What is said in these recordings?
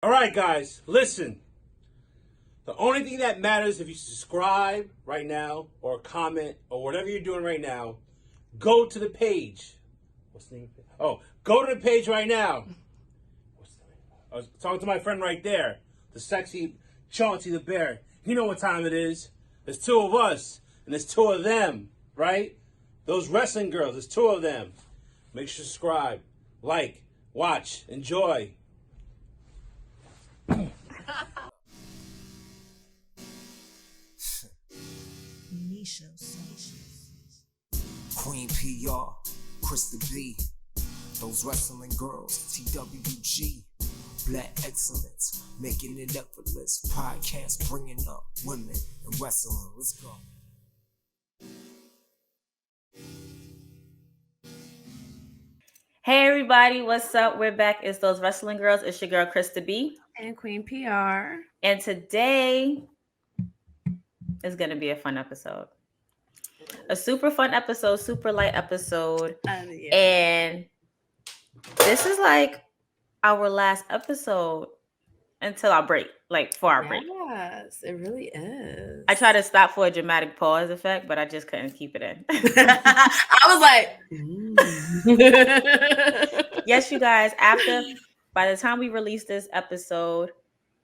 All right, guys, listen. The only thing that matters if you subscribe right now or comment or whatever you're doing right now, go to the page. What's the name? Oh, go to the page right now. What's the name? I was talking to my friend right there, the sexy Chauncey the Bear. You know what time it is. There's two of us, and there's two of them, right? Those wrestling girls, there's two of them. Make sure to subscribe, like, watch, enjoy. Queen P.R, Krista B, those wrestling girls, TWG, Black Excellence, making it effortless, podcast bringing up women and wrestling. Let's go. Hey everybody, what's up? We're back. It's those wrestling girls. It's your girl Krista B and Queen P.R. And today is going to be a fun episode. A super fun episode, super light episode. Yeah. And this is like our last episode until our break, like for our break. Yes, it really is. I tried to stop for a dramatic pause effect, but I just couldn't keep it in. I was like, yes, you guys, by the time we release this episode,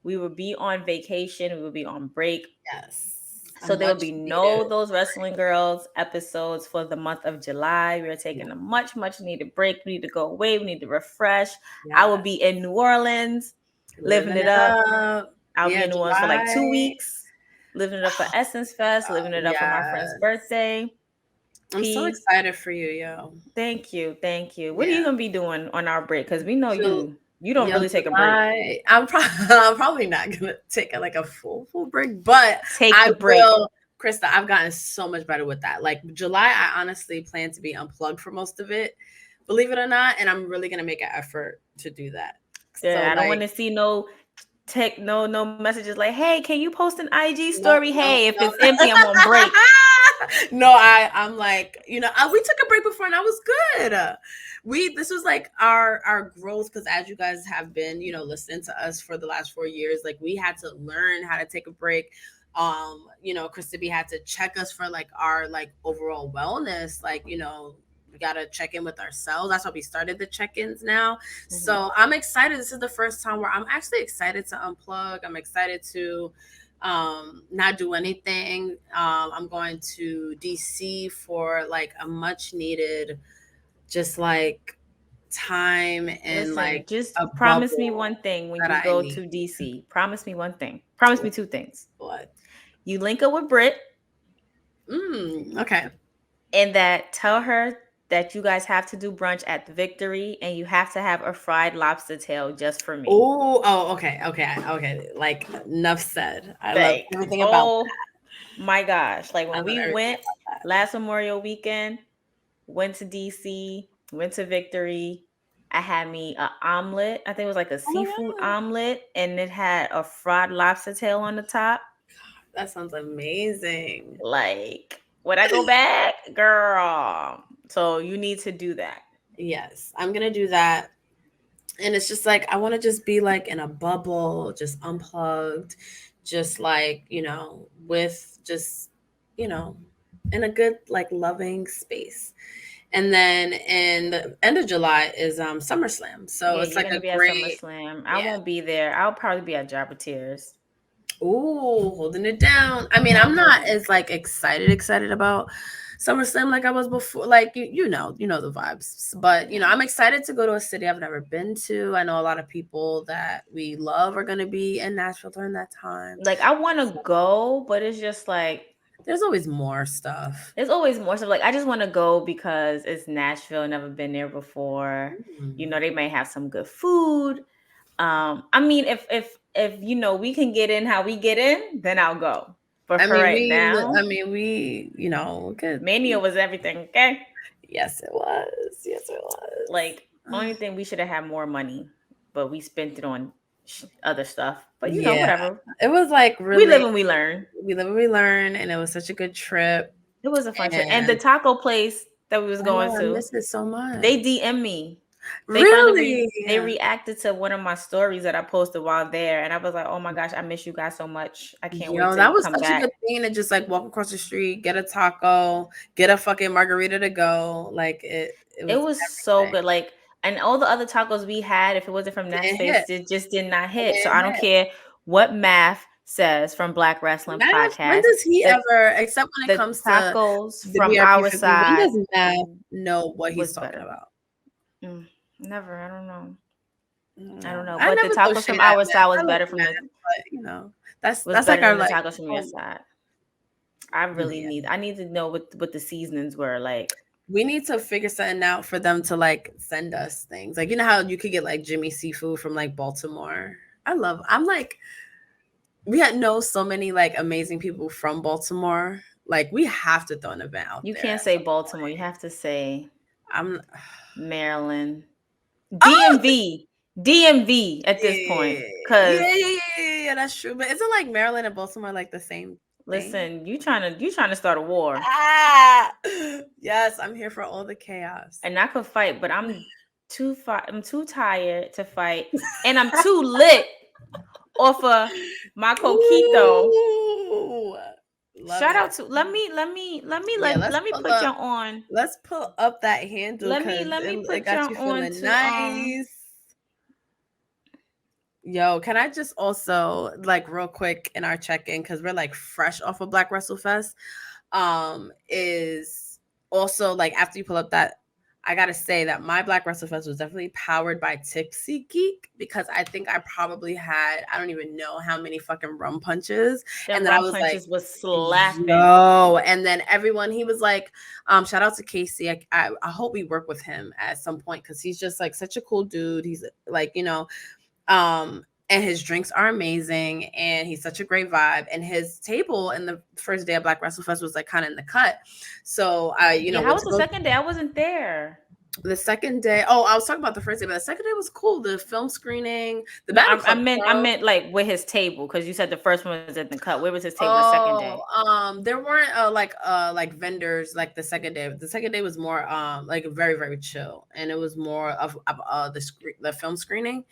we will be on vacation. We will be on break. Yes. So there will be no Those Wrestling Girls episodes for the month of July. We are taking a much, much needed break. We need to go away. We need to refresh. Yes. I will be in New Orleans, living it up. I'll be in New Orleans for like 2 weeks, living it up for Essence Fest, living it up for my friend's birthday. I'm so excited for you, yo. Thank you. What are you going to be doing on our break? Because we know you don't really take a break. I'm probably not gonna take a full break, but I will. Krista, I've gotten so much better with that. Like July, I honestly plan to be unplugged for most of it, believe it or not, and I'm really gonna make an effort to do that. Yeah, I don't want to see no messages like, "Hey, can you post an IG story?" If it's empty, I'm on break. No, I'm like, we took a break before and I was good. This was like our growth, because as you guys have been, listening to us for the last 4 years, like we had to learn how to take a break. Krista B had to check us for like our like overall wellness, like, we got to check in with ourselves. That's why we started the check-ins now. Mm-hmm. So I'm excited. This is the first time where I'm actually excited to unplug. I'm excited to not do anything. I'm going to DC for like a much needed just like time and just promise me one thing when you go to DC. Promise me one thing. Promise me two things. What? You link up with Britt. Okay. And that tell her that you guys have to do brunch at the Victory and you have to have a fried lobster tail just for me. Okay. Like enough said. I love everything about that. My gosh. Like when we went last Memorial weekend, went to DC, went to Victory. I had me an omelet. I think it was like a seafood omelet, and it had a fried lobster tail on the top. That sounds amazing. Like, would I go back? Girl. So you need to do that. Yes, I'm going to do that. And it's just like, I want to just be like in a bubble, just unplugged, just like, with just, in a good, like loving space. And then in the end of July is SummerSlam. So it's like a great SummerSlam. I won't be there. I'll probably be at Job of Tears. Ooh, holding it down. I mean, I'm not as like excited about SummerSlam like I was before. Like you know the vibes. But I'm excited to go to a city I've never been to. I know a lot of people that we love are gonna be in Nashville during that time. Like I want to go, but it's just like there's always more stuff. Like I just want to go because it's Nashville. Never been there before. They may have some good food. I mean, if we can get in how we get in, then I'll go. But now, we good. Mania was everything. Okay. Yes, it was. Like only thing we should have had more money, but we spent it on other stuff. But whatever. It was like really. We live and we learn. And it was such a good trip. It was a fun trip, and the taco place that we was going to. I miss it so much. They DM me They reacted to one of my stories that I posted while there, and I was like, "Oh my gosh, I miss you guys so much. I can't wait to that was come such back." a good thing to just like walk across the street, get a taco, get a fucking margarita to go. Like it was so good. Like, and all the other tacos we had, if it wasn't from that space, it just did not hit. So I don't care what math says from Black Wrestling When Podcast. does he ever, except when it comes to tacos the from BRP our 50, side, when does Matt know what he's talking better. about? Never. I don't know. I But the tacos from our side was better from the. But, that's like our the tacos from your side. I need to know what the seasonings were like. We need to figure something out for them to like send us things. Like, you know how you could get like Jimmy seafood from like Baltimore. I'm like, we know so many like amazing people from Baltimore. Like, we have to throw an event out. You can't say Baltimore. You have to say Maryland, DMV at this point. Yeah, that's true. But isn't like Maryland and Baltimore like the same? Listen, you trying to start a war? Yes, I'm here for all the chaos. And I could fight, but I'm too tired to fight, and I'm too lit off of my coquito. Shout out to let me put you on. Let's pull up that handle. Let me put you on to nice. Yo, can I just also like real quick in our check-in, because we're like fresh off of Black Wrestle Fest, is also like after you pull up that, I gotta say that my Black Wrestle Fest was definitely powered by Tipsy Geek, because I think I probably had, I don't even know how many fucking rum punches. And then I was like, was slapping. Yo, and then everyone, he was like, shout out to Casey. I hope we work with him at some point, because he's just like such a cool dude. He's like, you know, and his drinks are amazing, and he's such a great vibe. And his table in the first day of Black Wrestle Fest was like kind of in the cut. So I, how was the second day? I wasn't there. The second day, I was talking about the first day, but the second day was cool. The film screening, I meant like with his table, because you said the first one was in the cut. Where was his table the second day? There weren't like vendors like the second day. The second day was more like very, very chill, and it was more of the film screening,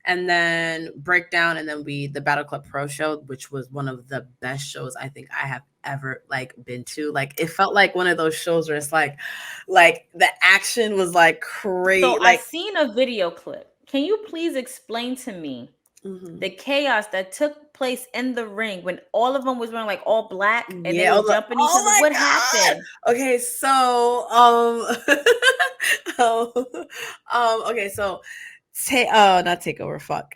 and then breakdown, and then the Battle Club Pro show, which was one of the best shows I think I have ever like been to. Like, it felt like one of those shows where it's like the action was like crazy. So like, I seen a video clip. Can you please explain to me the chaos that took place in the ring when all of them was wearing like all black and they were jumping each other? What happened? Okay, so okay, so not takeover, fuck.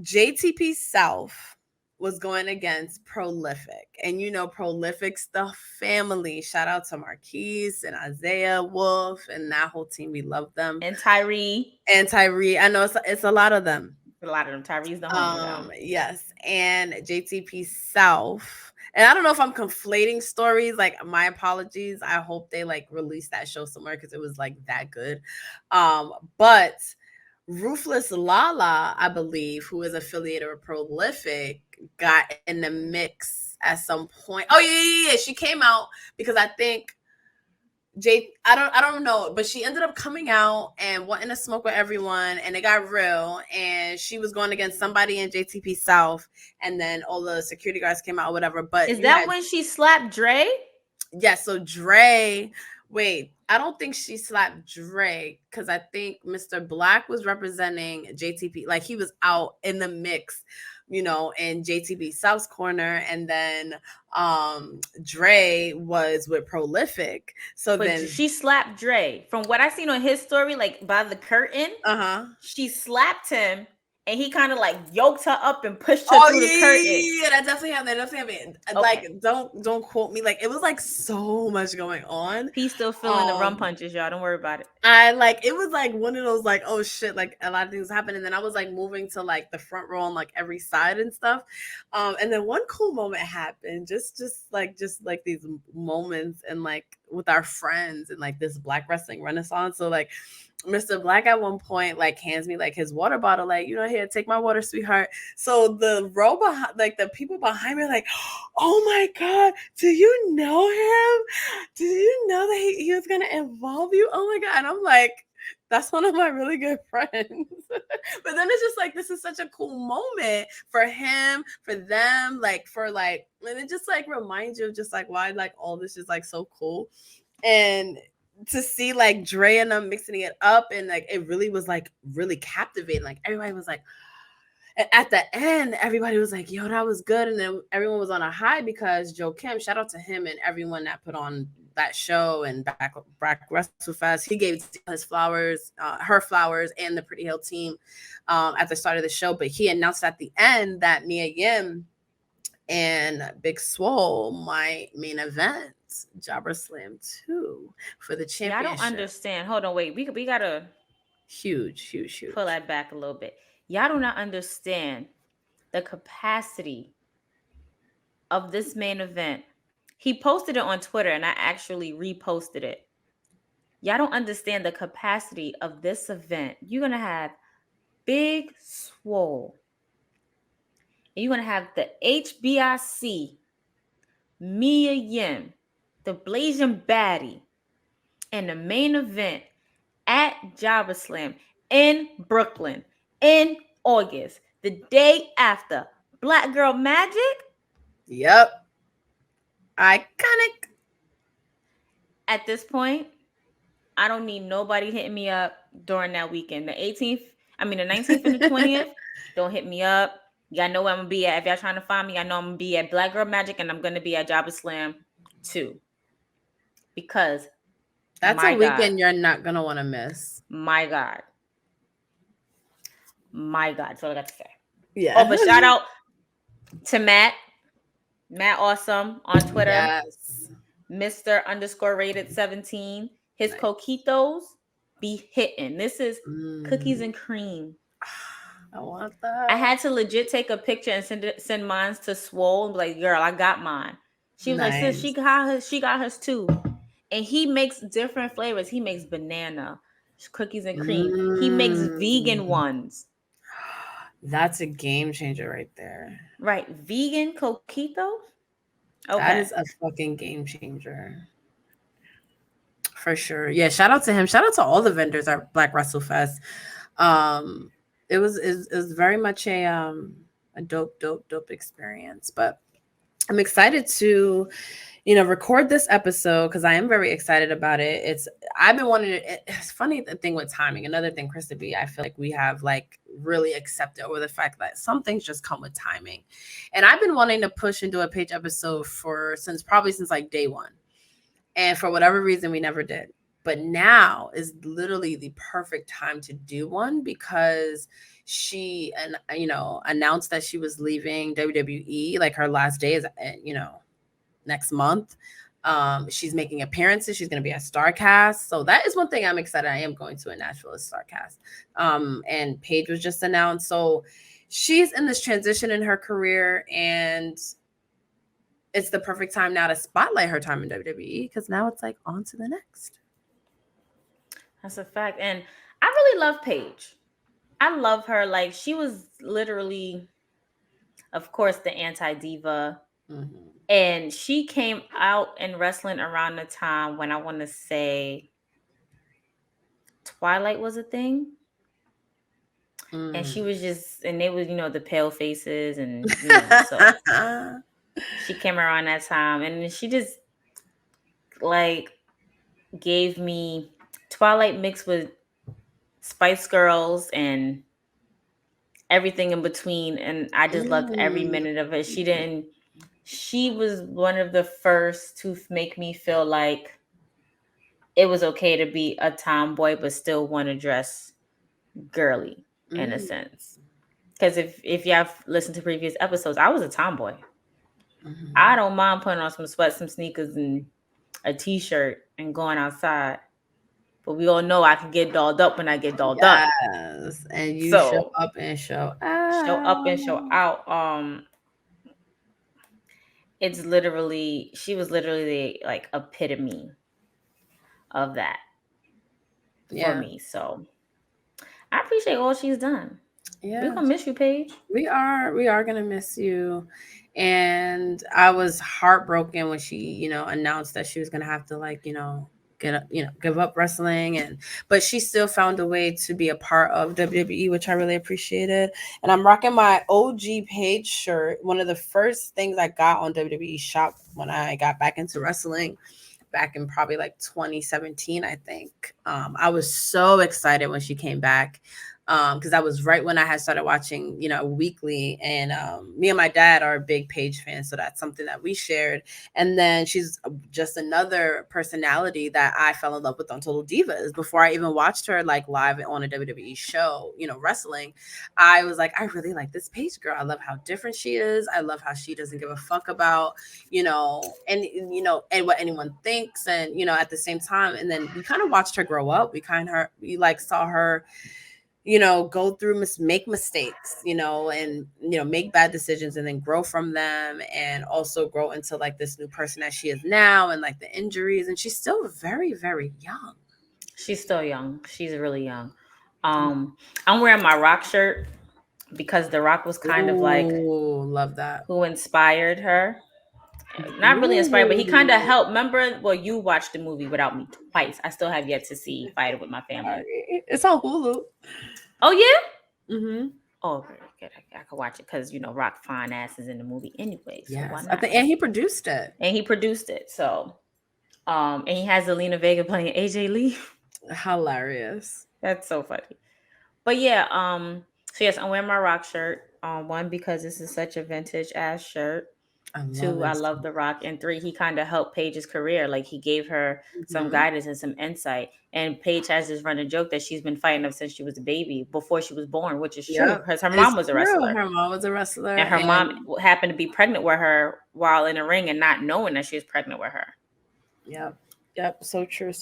JTP South was going against Prolific, and you know Prolific's the family. Shout out to Marquise and Isaiah Wolf and that whole team. We love them. And Tyree. I know it's a lot of them. A lot of them. Tyree's the homie. Yes, and JTP South. And I don't know if I'm conflating stories. Like, my apologies. I hope they like release that show somewhere, because it was like that good. But Ruthless Lala, I believe, who is affiliated with Prolific, got in the mix at some point. Oh yeah. She came out because I think I don't know, but she ended up coming out and wanting to smoke with everyone, and it got real. And she was going against somebody in JTP South, and then all the security guards came out or whatever. But is that when she slapped Dre? Yes. So Dre. Wait, I don't think she slapped Dre, because I think Mr. Black was representing JTP. Like, he was out in the mix, you know, in JTP South's corner, and then Dre was with Prolific. So but then she slapped Dre. From what I seen on his story, like by the curtain, she slapped him. And he kind of like yoked her up and pushed her through the curtain. Yeah, that definitely happened. Okay. Like, don't quote me. Like, it was like so much going on. He's still feeling the rum punches, y'all. Don't worry about it. It was like one of those like, oh shit, like a lot of things happened. And then I was like moving to like the front row on like every side and stuff. And then one cool moment happened, just like these moments and like with our friends and like this Black wrestling renaissance. So like, Mr. Black at one point like hands me like his water bottle, like, you know, here, take my water, sweetheart. So the row behind, like the people behind me are like, oh my God, do you know him? Do you know that he was gonna involve you? Oh my God. And I'm like, That's one of my really good friends. But then it's just like, this is such a cool moment for him, for them, like, and it just like reminds you of just like why like all this is like so cool. And to see like Dre and them mixing it up, and like it really was like really captivating. Like everybody was like, at the end, everybody was like, yo, that was good. And then everyone was on a high because Joe Kim, shout out to him and everyone that put on that show and back WrestleFest. He gave his flowers, her flowers, and the Pretty Hill team at the start of the show. But he announced at the end that Mia Yim and Big Swole might main event Jobber Slam 2 for the championship. Yeah, I don't understand. Hold on, wait. We gotta huge pull that back a little bit. Y'all do not understand the capacity of this main event. He posted it on Twitter and I actually reposted it. Y'all don't understand the capacity of this event. You're going to have Big Swole. And you're going to have the HBIC, Mia Yim, the Blazing Baddie, and the main event at Jobber Slam in Brooklyn in August, the day after Black Girl Magik. Yep. Iconic. At this point, I don't need nobody hitting me up during that weekend. The 19th and the 20th, don't hit me up. Y'all know where I'm going to be at. If y'all trying to find me, I know I'm going to be at Black Girl Magik and I'm going to be at Jobber Slam 2. Because that's a weekend you're not going to want to miss. My God. That's all I got to say. Yeah. Oh, but shout out to Matt Awesome on Twitter. Yes. Mr_rated17. His nice. Coquitos be hitting. This is cookies and cream. I want that. I had to legit take a picture and send mine to Swole and be like, girl, I got mine. She was like, sis, she got hers too. And he makes different flavors. He makes banana, cookies and cream. He makes vegan ones. That's a game changer right there. Right. Vegan coquitos? Okay. That is a fucking game changer. For sure. Yeah, shout out to him. Shout out to all the vendors at Black WrestleFest. It was very much a dope experience. But I'm excited to, record this episode because I am very excited about it. I've been wanting to. It's funny the thing with timing. Another thing, Krista B, I feel like we have like really accepted over the fact that some things just come with timing. And I've been wanting to push and do a Paige episode since like day one. And for whatever reason, we never did. But now is literally the perfect time to do one because she announced that she was leaving WWE. Like her last day is, next month. She's making appearances. She's going to be at StarCast. So that is one thing I'm excited. I am going to a Nashville at StarCast. And Paige was just announced. So she's in this transition in her career, and it's the perfect time now to spotlight her time in WWE because now it's like on to the next. That's a fact. And I really love Paige. I love her. Like, she was literally, of course, the Anti-Diva. Mm-hmm. And she came out in wrestling around the time when I want to say Twilight was a thing. And she was and they was, the pale faces and, so she came around that time and she just like gave me Twilight mixed with Spice Girls and everything in between. And I just loved every minute of it. She was one of the first to make me feel like it was okay to be a tomboy, but still want to dress girly in a sense. Because if y'all listened to previous episodes, I was a tomboy. Mm-hmm. I don't mind putting on some sweats, some sneakers, and a t-shirt and going outside. But we all know I can get dolled up when I get dolled up. Yes, and you show up and show out. Show up and show out. She was literally the like epitome of that for me. So I appreciate all she's done. Yeah, we're gonna miss you, Paige. We are gonna miss you. And I was heartbroken when she, announced that she was gonna have to give up wrestling, but she still found a way to be a part of WWE, which I really appreciated. And I'm rocking my OG Paige shirt. One of the first things I got on WWE Shop when I got back into wrestling back in probably like 2017, I think. I was so excited when she came back, because that was right when I had started watching, weekly, and me and my dad are big Paige fans, so that's something that we shared. And then she's just another personality that I fell in love with on Total Divas. Before I even watched her like live on a WWE show, wrestling, I was like, I really like this Paige girl. I love how different she is. I love how she doesn't give a fuck about, and what anyone thinks, and at the same time. And then we kind of watched her grow up. We like saw her go through make mistakes, and make bad decisions, and then grow from them, and also grow into like this new person that she is now, and like the injuries. And she's still very, very young. She's still young. She's really young. I'm wearing my Rock shirt because The Rock was kind of like love that. who inspired her. Not really inspired, but he kind of helped. Remember, well, you watched the movie without me twice. I still have yet to see Fight With My Family. It's on Hulu. Oh yeah. Mm-hmm. Oh, good. I could watch it because Rock fine ass is in the movie anyway. So yes, why not? And he produced it. So, and he has Zelina Vega playing AJ Lee. Hilarious. That's so funny. But yeah, so yes, I'm wearing my Rock shirt. One, because this is such a vintage ass shirt. Two, I love The Rock. And three, he kind of helped Paige's career. Like he gave her some guidance and some insight. And Paige has this running joke that she's been fighting up since she was a baby, before she was born, which is true because her mom was a wrestler. Her mom was a wrestler. And her mom happened to be pregnant with her while in the ring and not knowing that she was pregnant with her. Yep. So true.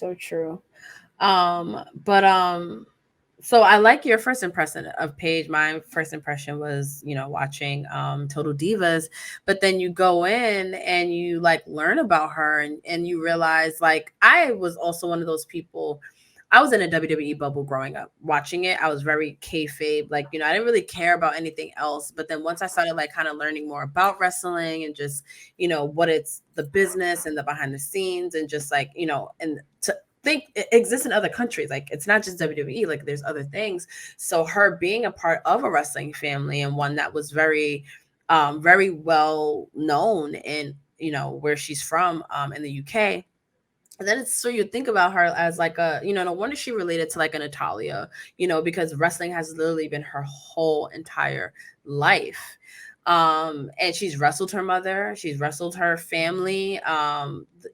So I like your first impression of Paige. My first impression was, watching Total Divas, but then you go in and you like learn about her, and you realize, like, I was also one of those people. I was in a WWE bubble growing up. Watching it, I was very kayfabe. Like, I didn't really care about anything else. But then once I started like kind of learning more about wrestling and just, what it's the business and the behind the scenes, and just like, and to think it exists in other countries. Like, it's not just WWE, like there's other things. So her being a part of a wrestling family, and one that was very, very well known in, where she's from, in the UK. And then so you think about her as like a, no wonder she related to like a Natalia, because wrestling has literally been her whole entire life. And she's wrestled her mother, she's wrestled her family.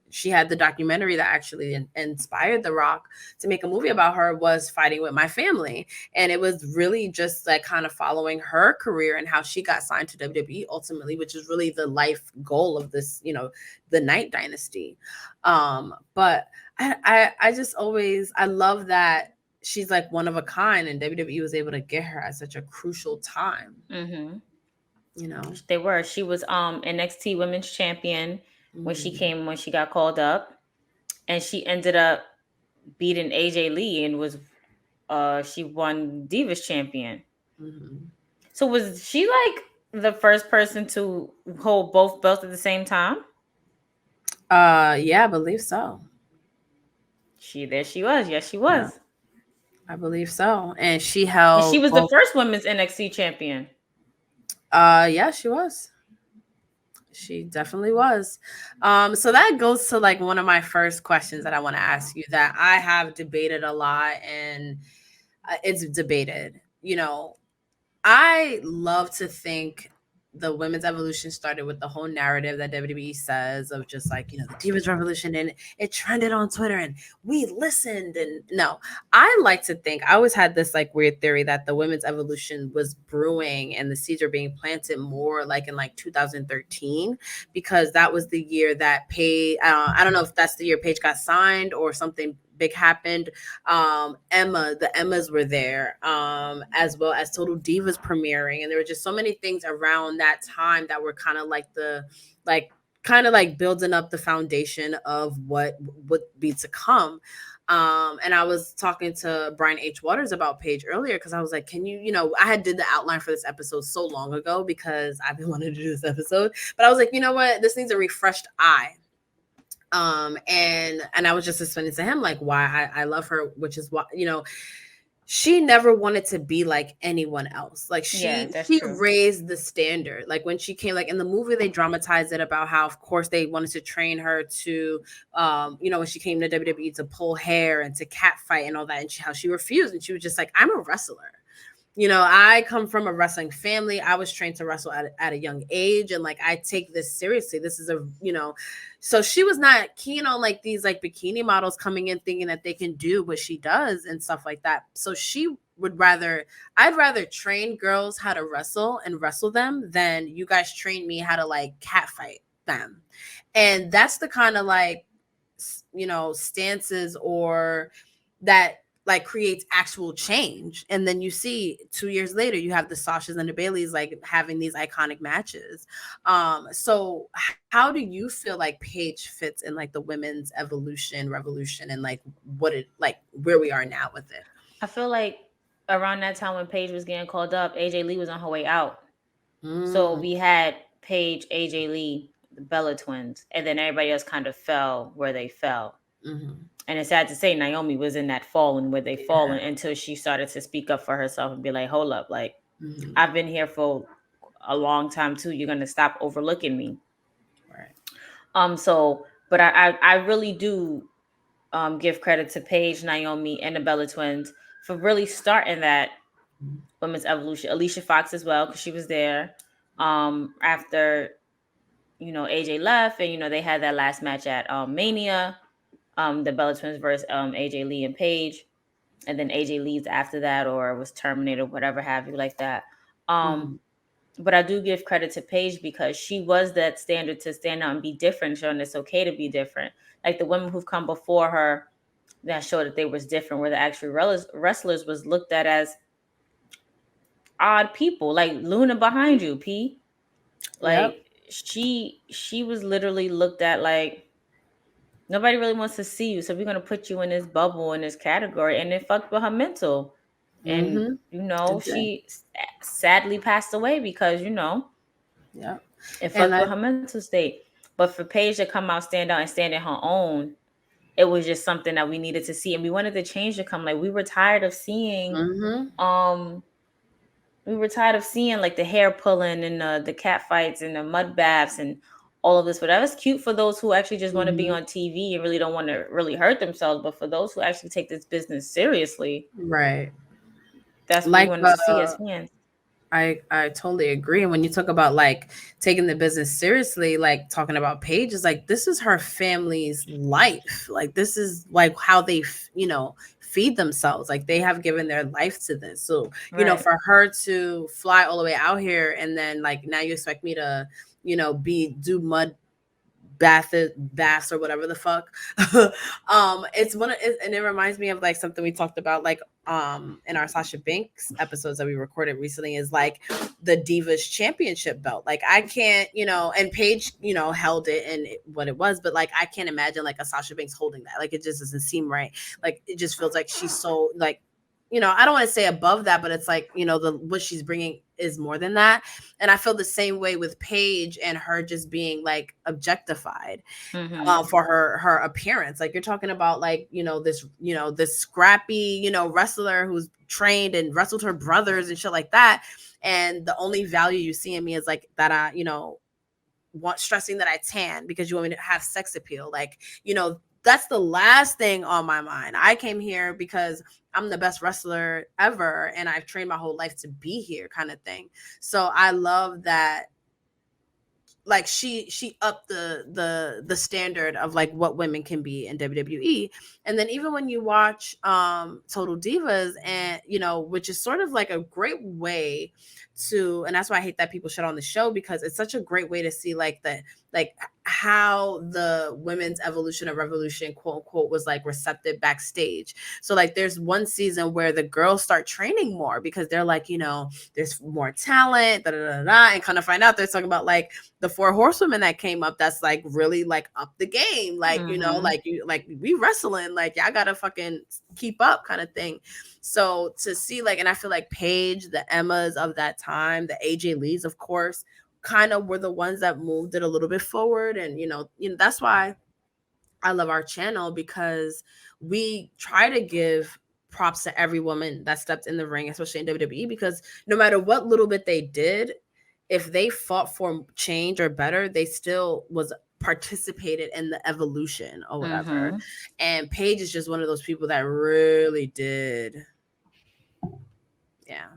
She had the documentary that actually inspired The Rock to make a movie about her, was Fighting With My Family. And it was really just like kind of following her career and how she got signed to WWE ultimately, which is really the life goal of this, the Knight Dynasty. But I just always, I love that she's like one of a kind, and WWE was able to get her at such a crucial time. Mm-hmm. They were. She was NXT Women's Champion when she got called up, and she ended up beating AJ Lee and was she won Divas Champion. So was she like the first person to hold both belts at the same time? Yeah, I believe so. She was. Yes, she was. Yeah, I believe so. And she held. And she was the first women's NXT champion. Yeah, she was. She definitely was. So that goes to like one of my first questions that I want to ask you, that I have debated a lot, and it's debated. I love to think the women's evolution started with the whole narrative that WWE says of just like, the Divas Revolution, and it trended on Twitter and we listened. And no, I like to think, I always had this like weird theory that the women's evolution was brewing and the seeds are being planted more like in like 2013, because that was the year that Paige, I don't know if that's the year Paige got signed or something big happened. The Emmas were there, as well as Total Divas premiering, and there were just so many things around that time that were kind of like building up the foundation of what would be to come. And I was talking to Brian H. Waters about Paige earlier, because I was like, can you, I had did the outline for this episode so long ago because I've been wanting to do this episode, but I was like, you know what, this needs a refreshed eye. And I was just explaining to him like why I love her, which is why, you know, she never wanted to be like anyone else. Like that's she true. raised the standard. Like when she came, like in the movie, they dramatized it about how, of course, they wanted to train her to, you know, when she came to WWE to pull hair and to catfight and all that, and how she refused, and she was just like, I'm a wrestler. You know, I come from a wrestling family. I was trained to wrestle at a young age, and like I take this seriously. This is a, you know, so she was not keen on like these like bikini models coming in thinking that they can do what she does and stuff like that. So she would rather, I'd rather train girls how to wrestle and wrestle them than you guys train me how to like catfight them. And that's the kind of like, you know, stances or that like creates actual change. And then you see 2 years later, you have the Sashas and the Baileys like having these iconic matches. So how do you feel like Paige fits in like the women's evolution, revolution, and like what it like where we are now with it? I feel like around that time when Paige was getting called up, AJ Lee was on her way out. So we had Paige, AJ Lee, the Bella twins, and then everybody else kind of fell where they fell. And it's sad to say Naomi was in that fallen where they fallen until she started to speak up for herself and be like, hold up, like I've been here for a long time too. You're gonna stop overlooking me. Right. So but I really do give credit to Paige, Naomi, and the Bella twins for really starting that women's evolution. Alicia Fox as well, because she was there after, you know, AJ left, and you know they had that last match at Mania, the Bella twins versus AJ Lee and Paige, and then AJ leaves after that or was terminated, whatever have you like that. But I do give credit to Paige because she was that standard to stand out and be different, showing it's okay to be different. Like the women who've come before her that showed that they was different, where the actual wrestlers was looked at as odd people, like Luna behind you, P. Like she was literally looked at like nobody really wants to see you, so we're gonna put you in this bubble in this category, and it fucked with her mental. And you know, she sadly passed away because, you know, it fucked with her mental state. But for Paige to come out, stand out, and stand in her own, it was just something that we needed to see, and we wanted the change to come. Like we were tired of seeing, like the hair pulling and the cat fights and the mud baths and all of this. But that was cute for those who actually just want to be on TV and really don't want to really hurt themselves. But for those who actually take this business seriously, Right. that's what we wanted to see as fans. I totally agree. And when you talk about like taking the business seriously, like talking about Paige is like, this is her family's life. Like this is like how they, you know, feed themselves. Like they have given their life to this. So, you know, for her to fly all the way out here and then like now you expect me to, you know, do mud baths or whatever the fuck. It's and it reminds me of like something we talked about like in our Sasha Banks episodes that we recorded recently is like the Divas Championship belt. Like I can't, you know, and Paige, you know, held it and what it was, but like I can't imagine like a Sasha Banks holding that. Like it just doesn't seem right. Like it just feels like she's so like, you know, I don't want to say above that, but it's like, you know, what she's bringing is more than that. And I feel the same way with Paige and her just being like objectified for her appearance. Like you're talking about like, you know, this scrappy, you know, wrestler who's trained and wrestled her brothers and shit like that. And the only value you see in me is like that I, you know, stressing that I tan because you want me to have sex appeal. Like, you know, that's the last thing on my mind. I came here because I'm the best wrestler ever and I've trained my whole life to be here kind of thing. So I love that like she upped the standard of like what women can be in WWE. And then even when you watch Total Divas and you know, which is sort of like a great way to, and that's why I hate that people shut on the show because it's such a great way to see like how the women's evolution or revolution quote unquote was like receptive backstage. So like there's one season where the girls start training more because they're like, you know, there's more talent, and kind of find out they're talking about like the 4 horsewomen that came up that's like really like up the game. Like, you know, like we wrestling, like y'all gotta fucking keep up kind of thing. So to see like, and I feel like Paige, the Emmas of that time, the AJ Lees, of course, kind of were the ones that moved it a little bit forward. And, you know, that's why I love our channel because we try to give props to every woman that stepped in the ring, especially in WWE, because no matter what little bit they did, if they fought for change or better, they still was participated in the evolution or whatever. And Paige is just one of those people that really did. Yeah.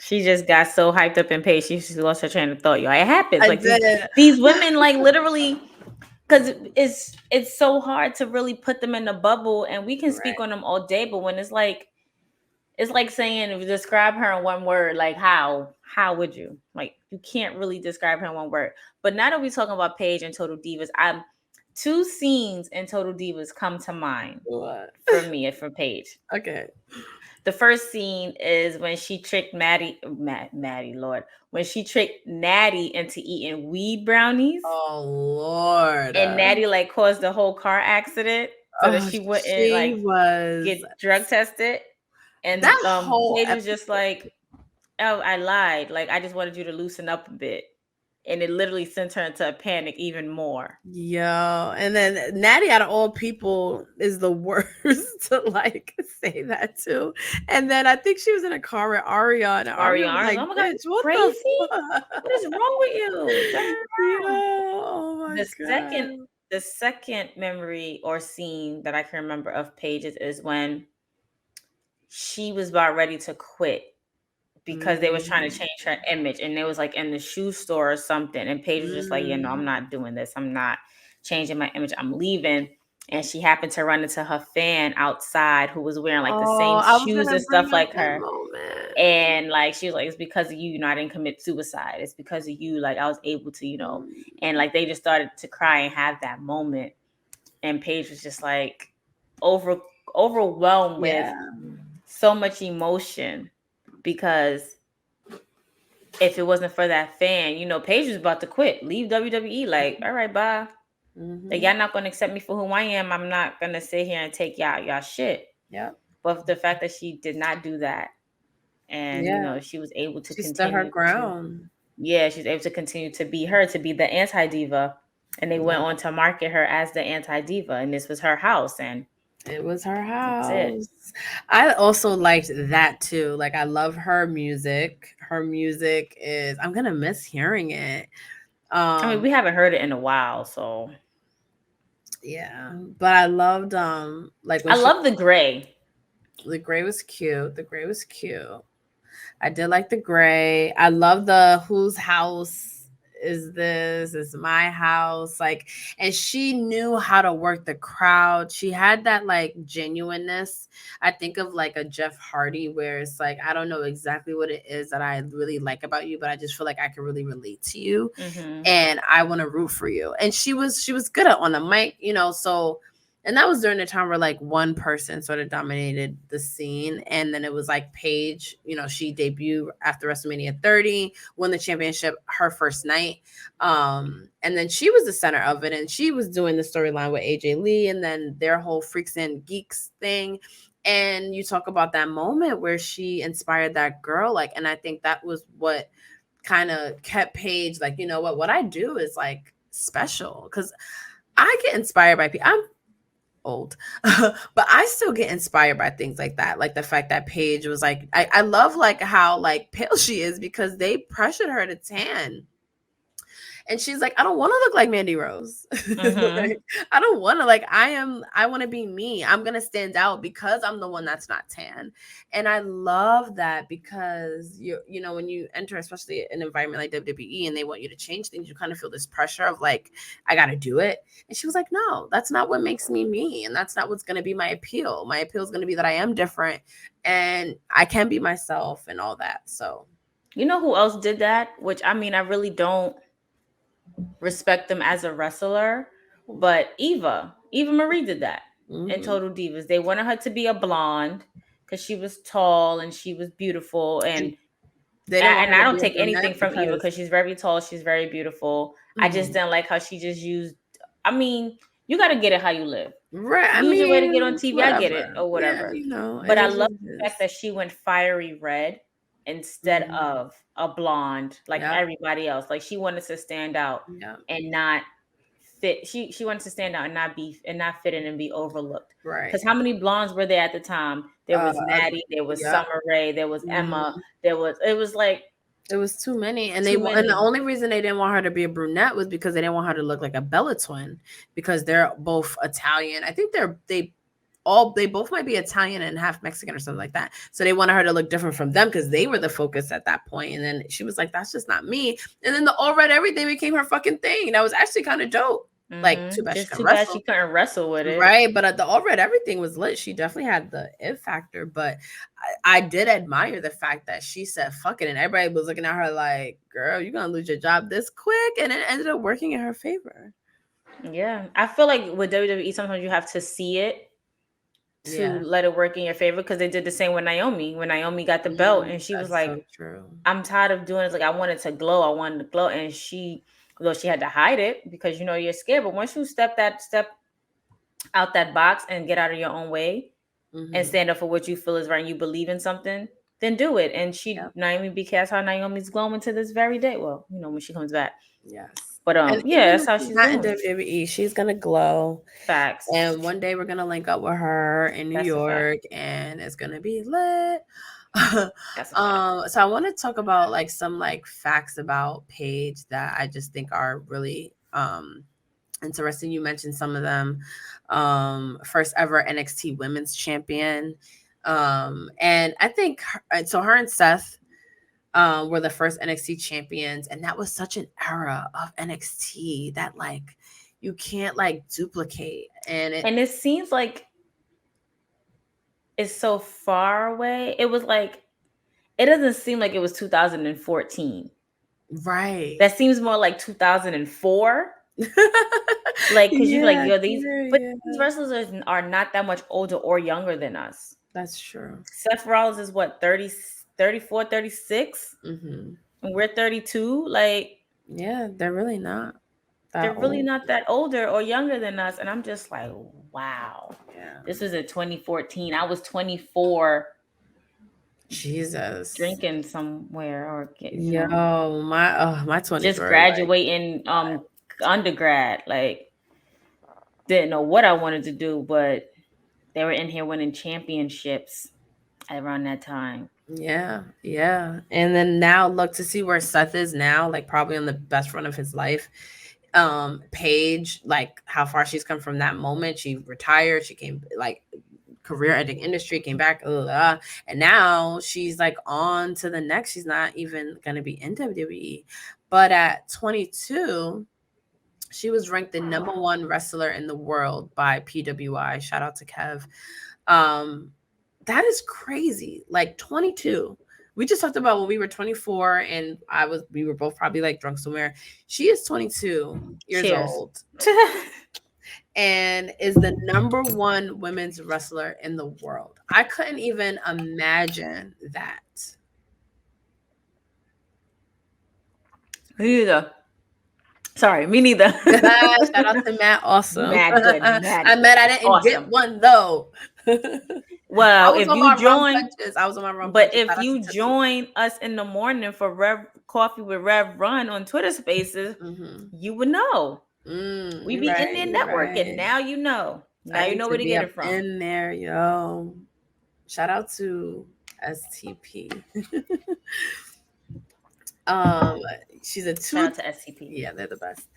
She just got so hyped up in Paige, she lost her train of thought, y'all. It happens. I Like did. these women, like literally, because it's so hard to really put them in a bubble, and we can speak on them all day, but when it's like saying, if you describe her in one word, like how would you? Like you can't really describe her in one word. But now that we're talking about Paige and Total Divas, two scenes in Total Divas come to mind for me and for Paige. Okay. The first scene is when she tricked Maddie, Lord, when she tricked Natty into eating weed brownies. Oh Lord! And Natty like caused the whole car accident so that she wouldn't get drug tested. And that whole Paige was just like, "Oh, I lied. Like I just wanted you to loosen up a bit." And it literally sent her into a panic even more. Yo, and then Natty, out of all people, is the worst to like say that to. And then I think she was in a car with Aria, and Aria was like, "Oh my God, what crazy! the fuck? What is wrong with you?" Yo, oh my God. The second memory or scene that I can remember of Paige's is when she was about ready to quit because they was trying to change her image, and it was like in the shoe store or something, and Paige was just like, "Yeah, no, I'm not doing this. I'm not changing my image. I'm leaving." And she happened to run into her fan outside who was wearing like the same shoes and stuff like her. And like she was like, "It's because of you, you know, I didn't commit suicide. It's because of you, like I was able to, you know." And like they just started to cry and have that moment. And Paige was just like overwhelmed with so much emotion, because if it wasn't for that fan, you know, Paige was about to quit, leave WWE. Like, all right, bye. Like, y'all not gonna accept me for who I am. I'm not gonna sit here and take y'all shit. Yeah. But the fact that she did not do that, and you know, she was able to continue stood her ground. She's able to continue to be her, to be the Anti-Diva, and they went on to market her as the Anti-Diva, and this was her house, and it was her house. I also liked that too. Like, I love her music. Her music is, I'm gonna miss hearing it. I mean, we haven't heard it in a while, so yeah. But I loved like I love the gray. The gray was cute. I did like the gray. I love the whose house is this? It's my house. Like, and she knew how to work the crowd. She had that like genuineness. I think of like a Jeff Hardy, where it's like, I don't know exactly what it is that I really like about you, but I just feel like I can really relate to you, and I want to root for you. And she was good at on the mic, you know. So. And that was during the time where like one person sort of dominated the scene. And then it was like Paige, you know, she debuted after WrestleMania 30, won the championship her first night. And then she was the center of it. And she was doing the storyline with AJ Lee and then their whole Freaks and Geeks thing. And you talk about that moment where she inspired that girl. Like, and I think that was what kind of kept Paige like, you know what I do is like special, because I get inspired by people. I'm old, but I still get inspired by things like that. Like the fact that Paige was like, I love like how like pale she is, because they pressured her to tan. And she's like, I don't want to look like Mandy Rose. Like, I don't want to, like, I want to be me. I'm going to stand out because I'm the one that's not tan. And I love that, because you know, when you enter, especially an environment like WWE, and they want you to change things, you kind of feel this pressure of like, I got to do it. And she was like, no, that's not what makes me me. And that's not what's going to be my appeal. My appeal is going to be that I am different and I can be myself and all that. So, you know who else did that? Which, I mean, I really don't respect them as a wrestler, but Eva Marie did that in Total Divas. They wanted her to be a blonde because she was tall and she was beautiful, and I don't take anything from Eva because she's very tall, she's very beautiful. I just didn't like how she just used, I mean, you got to get it how you live, right? Use your way to get on TV. Whatever. I get it, or whatever, you know. But I love the fact that she went fiery red instead of a blonde like everybody else. Like she wanted to stand out and not fit. She wanted to stand out and not fit in and be overlooked. Right. Because how many blondes were there at the time? There was Maddie, there was Summer Rae, there was Emma, it was like it was too many. And and the only reason they didn't want her to be a brunette was because they didn't want her to look like a Bella twin, because they're both Italian. I think they both might be Italian and half Mexican or something like that. So they wanted her to look different from them because they were the focus at that point. And then she was like, that's just not me. And then the all red everything became her fucking thing. That was actually kind of dope. Like, too bad she couldn't wrestle with it. Right. But the all red everything was lit. She definitely had the it factor. But I did admire the fact that she said, fuck it. And everybody was looking at her like, girl, you're going to lose your job this quick. And it ended up working in her favor. Yeah. I feel like with WWE, sometimes you have to see it to let it work in your favor, because they did the same with Naomi when Naomi got the belt, and she was like, so true. I'm tired of doing it. Like, I wanted to glow, and though she had to hide it because you're scared, but once you step out that box and get out of your own way and stand up for what you feel is right and you believe in something, then do it. And Naomi B. That's how Naomi's glowing to this very day. Well, when she comes back. Yes. But that's how she's not doing. in WWE. She's gonna glow. Facts. And one day we're gonna link up with her in New York, and it's gonna be lit. So I want to talk about like some like facts about Paige that I just think are really interesting. You mentioned some of them. First ever NXT Women's Champion, and I think her and Seth were the first NXT champions, and that was such an era of NXT that like you can't like duplicate. And it seems like it's so far away. It was like, it doesn't seem like it was 2014. Right. That seems more like 2004. Like, because you're like, these wrestlers are not that much older or younger than us. That's true. Seth Rollins is what, 30, 34, 36? And we're 32. Like, yeah, they're really not. They're really not that older or younger than us. And I'm just like, wow. Yeah. This was in 2014. I was 24. Jesus. Drinking somewhere or my 24. Just graduating undergrad. Like, didn't know what I wanted to do, but they were in here winning championships around that time. Yeah. And then now look to see where Seth is now, like probably on the best run of his life. Paige, like how far she's come from that moment. She retired. She came like career-ending industry, came back, and now she's like on to the next. She's not even gonna be in WWE. But at 22, she was ranked the number 1 wrestler in the world by PWI. Shout out to Kev. That is crazy. Like 22. We just talked about when we were 24 and we were both probably like drunk somewhere. She is 22 years old and is the number 1 women's wrestler in the world. I couldn't even imagine that. Me neither. Sorry, me neither. Shout out to Matt. Awesome. Mad good. I didn't get one though. Well, if you join, I was on my wrong. But if you join us in the morning for Coffee with Rev Run on Twitter Spaces, you would know. We be in their network, and now you know. Now you know where to get it from. In there, yo. Shout out to STP. She's a Shout out to STP. Yeah, they're the best.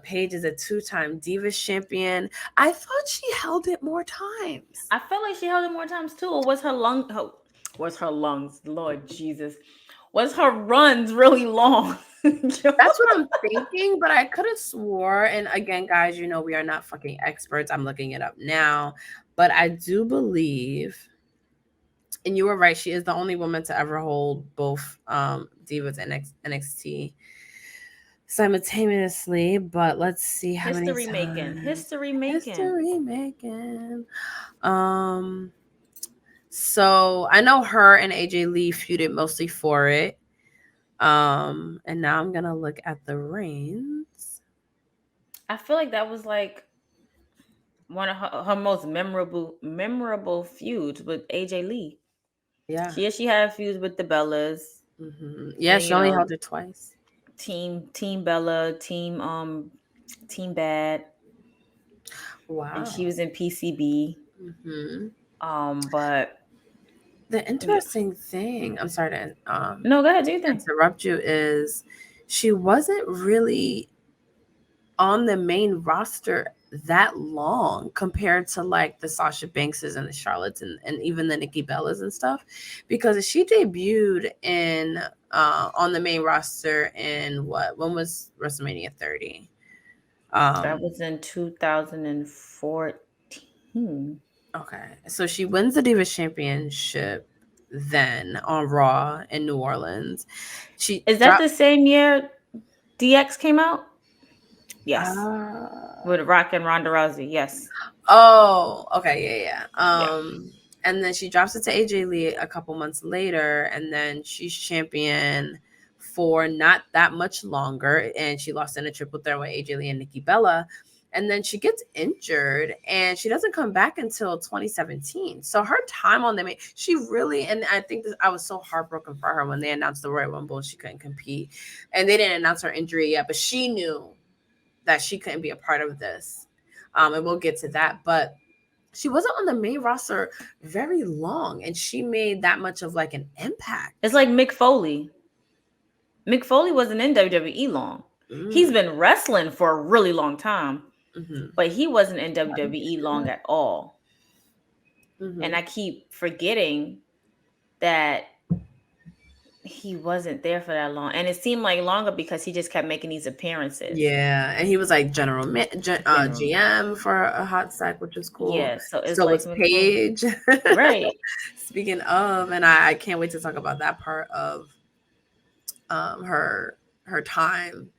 Paige is a 2-time Divas champion. I thought she held it more times. I felt like she held it more times too. Or was her lungs? Lord Jesus. Was her runs really long? That's what I'm thinking, but I could have swore. And again, guys, we are not fucking experts. I'm looking it up now. But I do believe, and you were right, she is the only woman to ever hold both Divas and NXT simultaneously. But let's see how many times. History making. So I know her and AJ Lee feuded mostly for it. And now I'm gonna look at the reigns. I feel like that was like one of her most memorable feuds with AJ Lee. Yeah. She had feuds with the Bellas. Mm-hmm. Yeah, And, she only held it twice. Team Bella, Team Bad, Wow. and she was in PCB. Mm-hmm. But The interesting thing, I'm sorry to no, go ahead, do you think? interrupt you, is she wasn't really on the main roster that long compared to like the Sasha Bankses and the Charlottes and even the Nikki Bellas and stuff, because she debuted in on the main roster in when was WrestleMania 30? That was in 2014. Okay, so she wins the Divas Championship then on Raw in New Orleans. Is that the same year DX came out? Yes. Uh, With Rock and Ronda Rousey, yes. Oh, okay, yeah. And then she drops it to AJ Lee a couple months later, and then she's champion for not that much longer, and she lost in a triple threat with AJ Lee and Nikki Bella. And then she gets injured and she doesn't come back until 2017. So her time on the main, she really, and I think I was so heartbroken for her when they announced the Royal Rumble, she couldn't compete. And they didn't announce her injury yet, but she knew that she couldn't be a part of this. And we'll get to that. But she wasn't on the main roster very long, and she made that much of like an impact. It's like Mick Foley. Mick Foley wasn't in WWE long. He's been wrestling for a really long time, but he wasn't in WWE long at all. And I keep forgetting that he wasn't there for that long, and it seemed like longer because he just kept making these appearances. Yeah, and he was like GM for a hot sec, which was cool. Yeah, so it's so like was Paige, right? Speaking of, and I can't wait to talk about that part of her time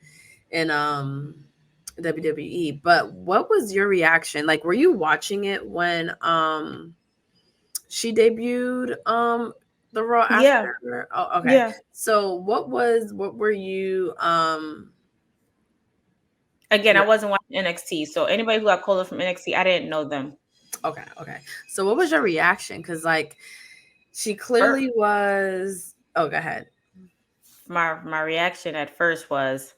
in WWE. But what was your reaction? Like, were you watching it when she debuted the Raw after? Yeah. Oh, okay. Yeah. So what were you again, I wasn't watching NXT, so anybody who got called up from NXT, I didn't know them. Okay. So what was your reaction? Because like she clearly was. Oh, go ahead. My reaction at first was,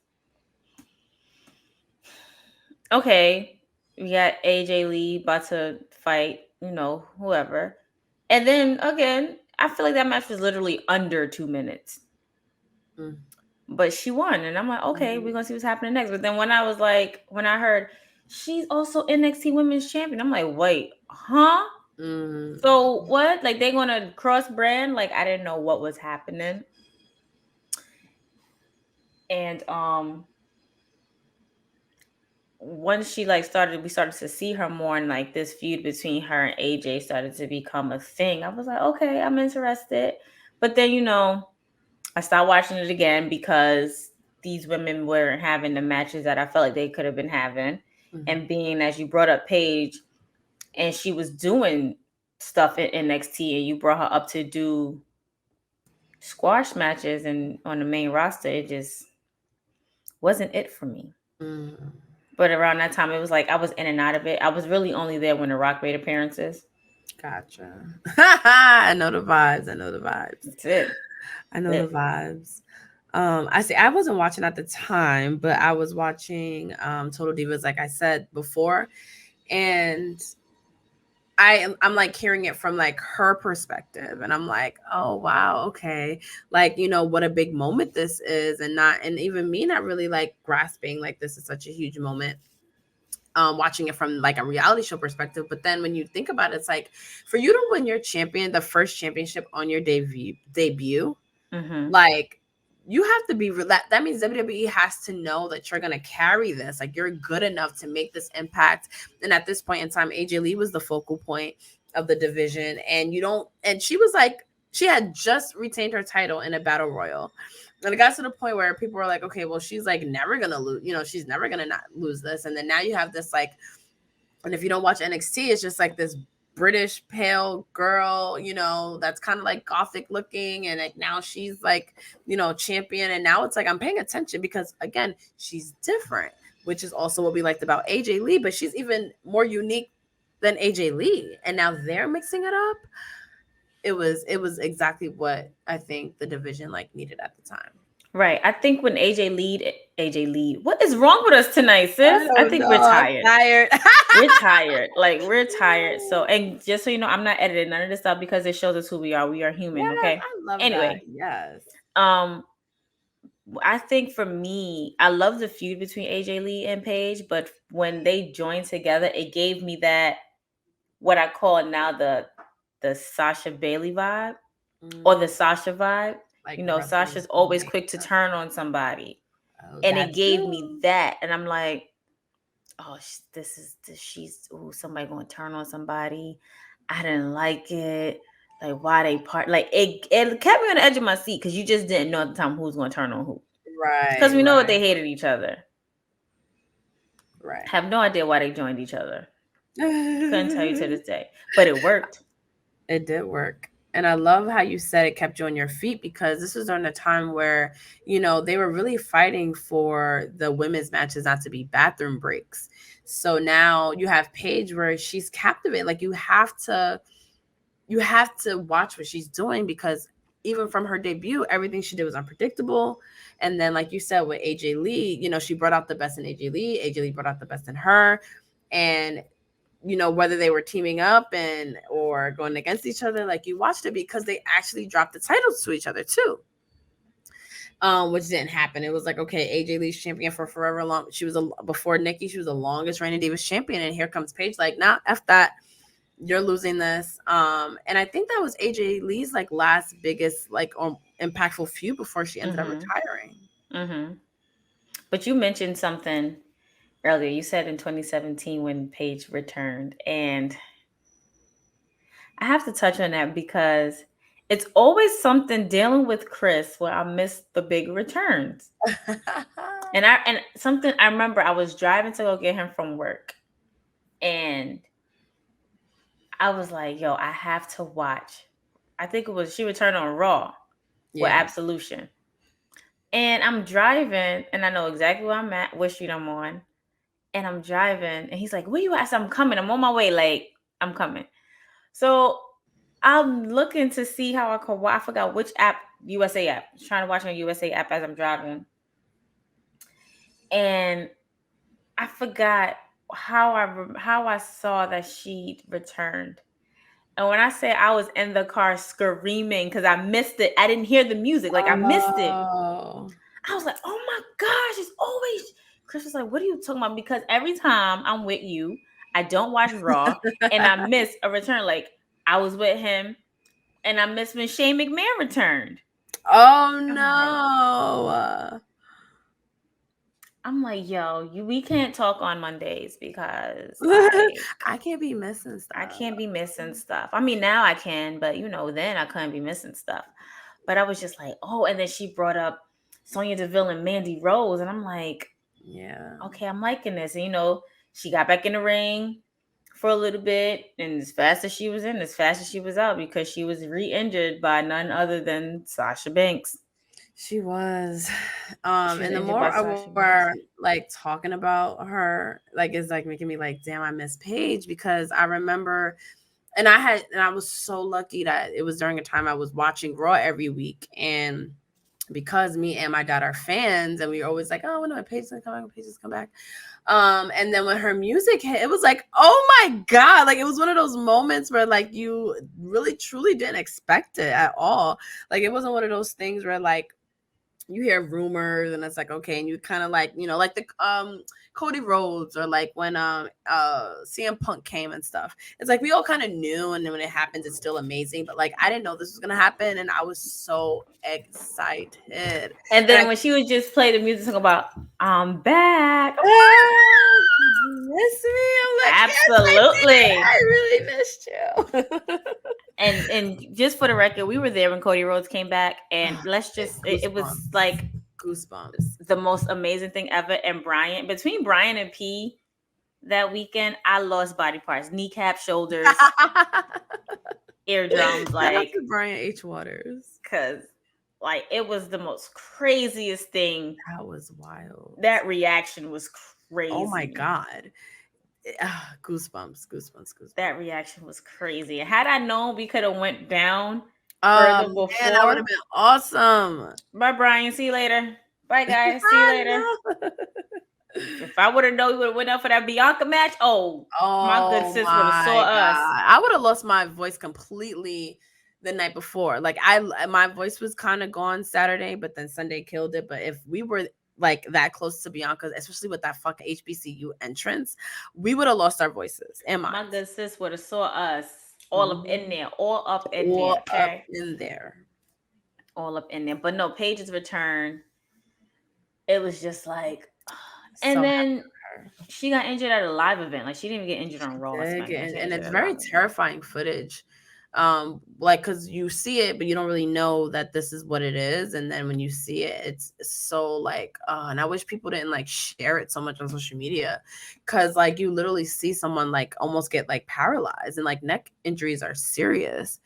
okay, we got AJ Lee about to fight, whoever. And then again, I feel like that match was literally under 2 minutes. But she won. And I'm like, okay, we're going to see what's happening next. But then when I heard she's also NXT Women's Champion, I'm like, wait, huh? So what? Like, they're going to cross brand? Like, I didn't know what was happening. And once she we started to see her more, and like this feud between her and AJ started to become a thing. I was like, okay, I'm interested. But then, I stopped watching it again because these women weren't having the matches that I felt like they could have been having. And being, as you brought up Paige, and she was doing stuff in NXT, and you brought her up to do squash matches and on the main roster, it just wasn't it for me. But around that time, it was like I was in and out of it. I was really only there when The Rock made appearances. Gotcha. I know the vibes. That's it. I know the vibes. I wasn't watching at the time, but I was watching Total Divas, like I said before, and I'm like hearing it from like her perspective, and I'm like, oh wow, okay, like what a big moment this is, and even me not really like grasping like this is such a huge moment. Watching it from like a reality show perspective, but then when you think about it, it's like for you to win your champion, the first championship on your debut. Like you have to be that means WWE has to know that you're going to carry this, like you're good enough to make this impact. And at this point in time, AJ Lee was the focal point of the division, and she was like, she had just retained her title in a battle royal, and it got to the point where people were like, okay, well, she's like never gonna lose, she's never gonna not lose this. And then now you have this like, and if you don't watch NXT, it's just like this British pale girl, that's kind of like gothic looking, and like now she's like, champion. And now it's like I'm paying attention because again, she's different, which is also what we liked about AJ Lee, but she's even more unique than AJ Lee. And now they're mixing it up. it was exactly what I think the division like needed at the time. Right. I think when AJ lead, what is wrong with us tonight, sis? I think we're tired. We're tired. Like, we're tired. So, and just so you know, I'm not editing none of this stuff because it shows us who we are. We are human. Yes, Okay. I love Anyway, that. Yes. I think for me, I love the feud between AJ Lee and Paige, but when they joined together, it gave me that what I call now the Sasha Bailey vibe or the Sasha vibe. Like, you know, Sasha's always quick to turn on somebody. And it gave me that. And I'm like, oh, she's somebody going to turn on somebody. I didn't like it. Like, why they part? Like, it kept me on the edge of my seat because you just didn't know at the time who's going to turn on who. Right. Because we know what they hated each other. Right. Have no idea why they joined each other. Couldn't tell you to this day. But it worked. It did work. And I love how you said it kept you on your feet, because this was during a time where, you know, they were really fighting for the women's matches not to be bathroom breaks. So now you have Paige where she's captivating. Like, you have to watch what she's doing, because even from her debut, everything she did was unpredictable. And then, like you said, with AJ Lee, you know, she brought out the best in AJ Lee. AJ Lee brought out the best in her. And you know, whether they were teaming up or going against each other, like, you watched it because they actually dropped the titles to each other too. Which didn't happen. It was like, okay, AJ Lee's champion for forever long. She was before Nikki, she was the longest reigning Divas champion, and here comes Paige. Like, nah, F that. You're losing this. And I think that was AJ Lee's like last biggest like impactful feud before she ended up retiring. Mm-hmm. But you mentioned something earlier. You said in 2017 when Paige returned, and I have to touch on that because it's always something dealing with Chris where I miss the big returns. and something I remember, I was driving to go get him from work, and I was like, yo, I have to watch. I think it was she returned on Raw with Absolution. And I'm driving, and I know exactly where I'm at, what street I'm on. And I'm driving, and he's like, where you at? I said, I'm coming. I'm on my way. Like, I'm coming. So I'm looking to see how I could watch. I forgot which app, USA app. I was trying to watch on USA app as I'm driving. And I forgot how I saw that she returned. And when I say I was in the car screaming because I missed it, I didn't hear the music. Like, I missed it. I was like, oh my gosh, it's always... Chris was like, what are you talking about? Because every time I'm with you, I don't watch Raw, and I miss a return. Like, I was with him, and I missed when Shane McMahon returned. Oh, no. I'm like, yo, we can't talk on Mondays because I can't be missing stuff. I can't be missing stuff. I mean, now I can, but, you know, then I couldn't be missing stuff. But I was just like, oh, and then she brought up Sonya Deville and Mandy Rose, and I'm like, yeah, okay, I'm liking this. And, you know, she got back in the ring for a little bit, and as fast as she was in, as fast as she was out, because she was re-injured by none other than Sasha Banks. She was. And the more we're like talking about her, like, it's like making me like, damn, I miss Paige, because I remember, and I was so lucky that it was during a time I was watching Raw every week, and because me and my dad are fans, and we were always like, oh, when Paige's gonna come back, when Paige's come back. And then when her music hit, it was like, oh my God, like, it was one of those moments where like you really truly didn't expect it at all. Like, it wasn't one of those things where like you hear rumors and it's like, okay, and you kind of like, you know, like the Cody Rhodes, or like when CM Punk came and stuff. It's like we all kind of knew, and then when it happens, it's still amazing. But like, I didn't know this was gonna happen, and I was so excited. And then when she would just play the music song about I'm back, you miss me? I'm like, absolutely, yes, I really missed you. And just for the record, we were there when Cody Rhodes came back, and it was like goosebumps, the most amazing thing ever. And between Brian and P that weekend, I lost body parts, kneecap, shoulders, eardrums, like Brian H. Waters, because like it was the most craziest thing. That was wild. That reaction was crazy. Oh my God. Goosebumps. That reaction was crazy. Had I known we could have went down Oh further man, before, that would have been awesome. bye Brian, see you later. Bye guys, see you later. If I would have known we would have went up for that Bianca match, my good Oh sis would have saw my us. God. I would have lost my voice completely the night before. Like my voice was kind of gone Saturday, but then Sunday killed it. But if we were like that close to Bianca, especially with that fucking HBCU entrance, we would have lost our voices. My good sis would have saw us all up in there, all up in there. All Okay, up in there. all up in there. But no, Paige's return, it was just like, and then she got injured at a live event. Like she didn't even get injured on Raw. And it's very terrifying footage. Like because you see it, but you don't really know that this is what it is. And then when you see it, it's so like, and I wish people didn't like share it so much on social media, because like you literally see someone like almost get like paralyzed, and like neck injuries are serious.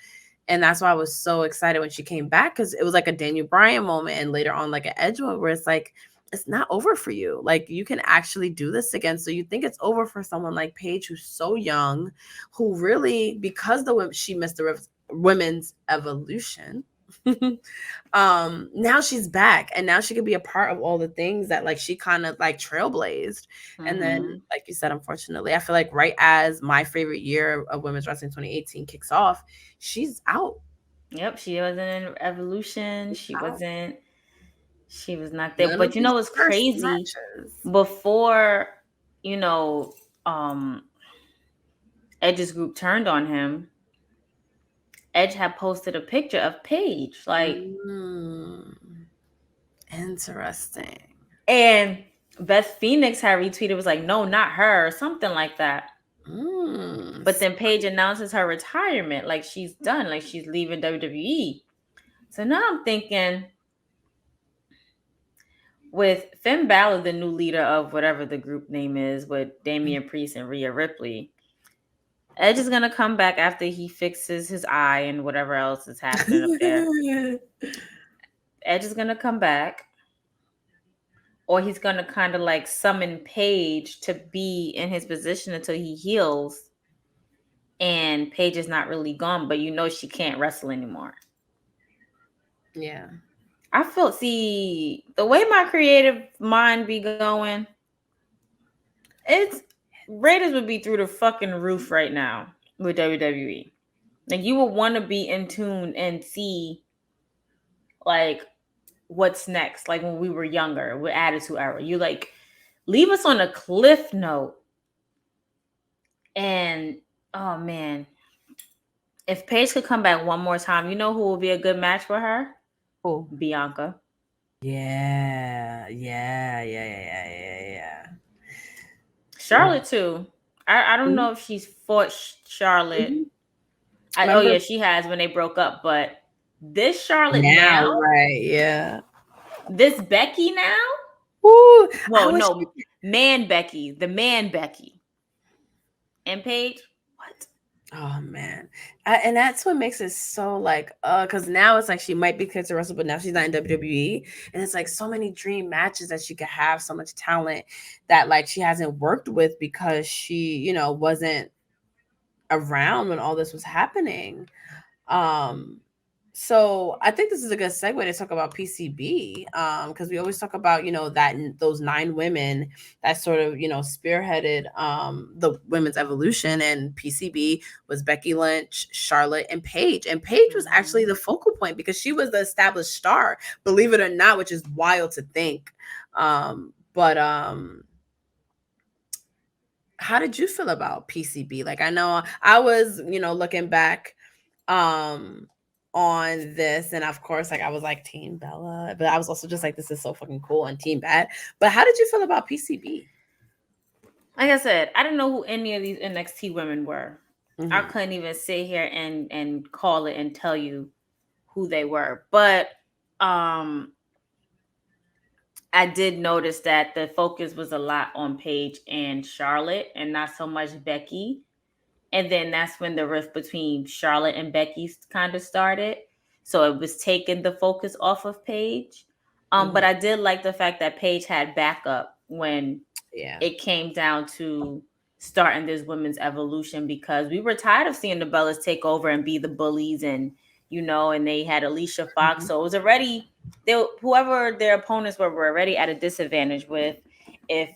And that's why I was so excited when she came back, because it was like a Daniel Bryan moment, and later on like an Edge moment, where it's like, it's not over for you. Like you can actually do this again. So you think it's over for someone like Paige, who's so young, who really, because she missed the women's evolution. Now she's back, and now she could be a part of all the things that like she kind of like trailblazed. And then like you said, unfortunately, I feel like right as my favorite year of women's wrestling 2018 kicks off, she's out. Yep, she wasn't in Evolution. She wasn't. She was not there. But you know what's crazy? Matches. Before, you know, Edge's group turned on him, Edge had posted a picture of Paige. Like, interesting. And Beth Phoenix had retweeted, was like, no, not her, something like that. But then Paige announces her retirement. Like, she's done. Like, she's leaving WWE. So now I'm thinking, with Finn Balor, the new leader of whatever the group name is, with Damian Priest and Rhea Ripley, Edge is going to come back after he fixes his eye and whatever else is happening up there. Edge is going to come back. Or he's going to kind of like summon Paige to be in his position until he heals. And Paige is not really gone, but you know she can't wrestle anymore. Yeah. I felt, see, the way my creative mind be going, it's Raiders would be through the fucking roof right now with WWE. Like, you would want to be in tune and see, like, what's next. Like, when we were younger with Attitude Era, you like leave us on a cliff note. And oh man, if Paige could come back one more time, you know who will be a good match for her? Who? Bianca. Yeah. Charlotte too. I don't know if she's fought Charlotte. Oh yeah, she has when they broke up. But this Charlotte now, right? Yeah. This Becky now. Ooh, well, no, man Becky, the man Becky, and Paige. What? Oh man, and that's what makes it so like, because now it's like she might be cleared to wrestle, but now she's not in WWE, and it's like so many dream matches that she could have, so much talent that like she hasn't worked with because she, you know, wasn't around when all this was happening. So I think this is a good segue to talk about PCB, because we always talk about, you know, that those 9 women that sort of, you know, spearheaded the women's evolution, and PCB was Becky Lynch, Charlotte, and Paige. And Paige was actually the focal point because she was the established star, believe it or not, which is wild to think. But how did you feel about PCB? Like, I know I was, you know, looking back on this, and of course, like I was like Team Bella, but I was also just like, this is so fucking cool, and Team Bad. But how did you feel about PCB? Like I said, I didn't know who any of these NXT women were. I couldn't even sit here and call it and tell you who they were. But I did notice that the focus was a lot on Paige and Charlotte and not so much Becky. And then that's when the rift between Charlotte and Becky kind of started. So it was taking the focus off of Paige. But I did like the fact that Paige had backup when it came down to starting this women's evolution, because we were tired of seeing the Bellas take over and be the bullies, and and they had Alicia Fox, so it was already whoever their opponents were already at a disadvantage with. If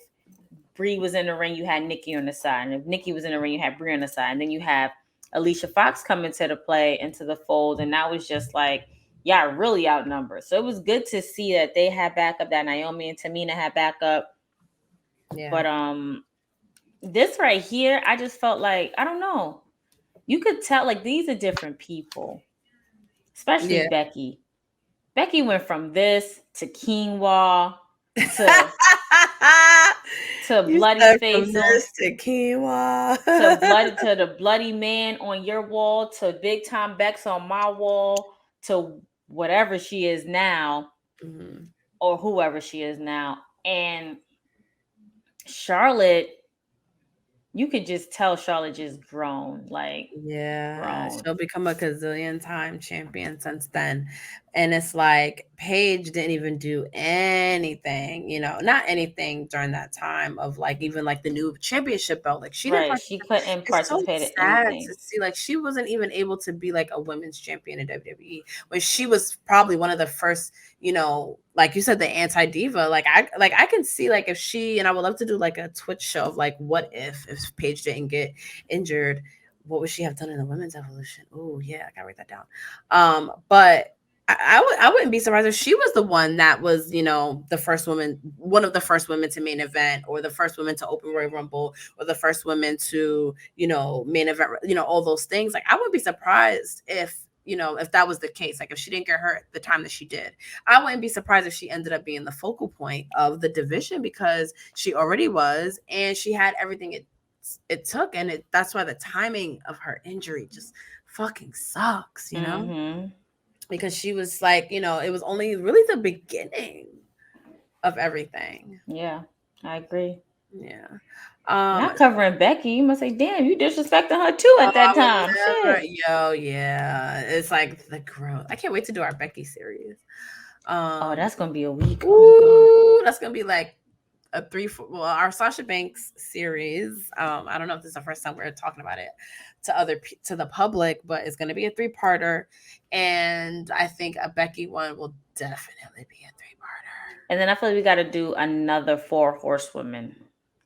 Brie was in the ring, you had Nikki on the side, and if Nikki was in the ring, you had Brie on the side, and then you have Alicia Fox come into the fold, and that was just like, yeah, really outnumbered. So it was good to see that they had backup, that Naomi and Tamina had backup. Yeah. But this right here, I just felt like, I don't know. You could tell, like, these are different people. Especially Becky. Becky went from this to quinoa to bloody face on to quinoa to the bloody man on your wall, to big time Bex on my wall, to whatever she is now, or whoever she is now. And Charlotte, you could just tell Charlotte just grown, like, grown. she'll become a gazillion time champion since then. And it's like Paige didn't even do anything, not anything during that time of like even like the new championship belt. Like she didn't She couldn't participate in sad anything. to see like she wasn't even able to be like a women's champion in WWE when she was probably one of the first, like you said, the Anti-Diva. Like I can see like if she, and I would love to do like a Twitch show of like what if Paige didn't get injured, what would she have done in the women's evolution? Oh yeah, I gotta write that down. But I wouldn't be surprised if she was the one that was, the first woman, one of the first women to main event, or the first woman to open Royal Rumble, or the first woman to, main event, all those things. Like I wouldn't be surprised if that was the case. Like if she didn't get hurt the time that she did, I wouldn't be surprised if she ended up being the focal point of the division, because she already was, and she had everything it took. And that's why the timing of her injury just fucking sucks, because she was like, it was only really the beginning of everything. Yeah, I agree. Yeah. Not covering Becky. You must say, damn, you disrespecting her too at that time. Yeah. It's like the growth. I can't wait to do our Becky series. That's gonna be a week. Ooh, that's gonna be like a 3-4. Well, our Sasha Banks series. I don't know if this is the first time we're talking about it to the public, but it's going to be a 3-parter, and I think a Becky one will definitely be a 3-parter. And then I feel like we got to do another 4 horsewomen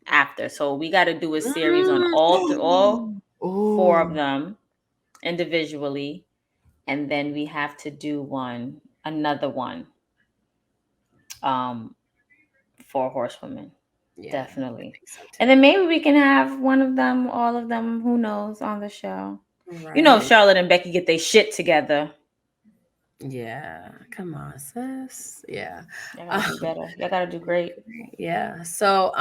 after, so we got to do a series on all 4 of them individually, and then we have to do another one, 4 horsewomen. Yeah, definitely. So and then maybe we can have one of them, all of them, who knows, on the show. Right. Charlotte and Becky get their shit together. Yeah, come on, sis. Yeah, y'all gotta do better. Y'all gotta do great. Yeah. So,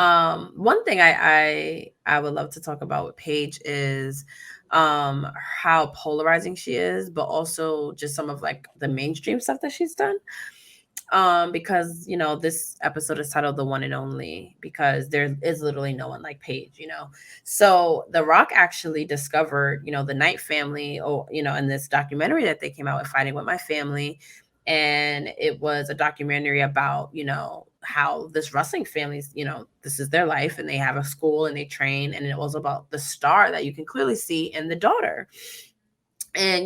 one thing I would love to talk about with Paige is how polarizing she is, but also just some of like the mainstream stuff that she's done. Because this episode is titled "The One and Only," because there is literally no one like Paige. So The Rock actually discovered the Knight family, in this documentary that they came out with, Fighting With My Family, and it was a documentary about how this wrestling family's this is their life, and they have a school and they train, and it was about the star that you can clearly see in the daughter. And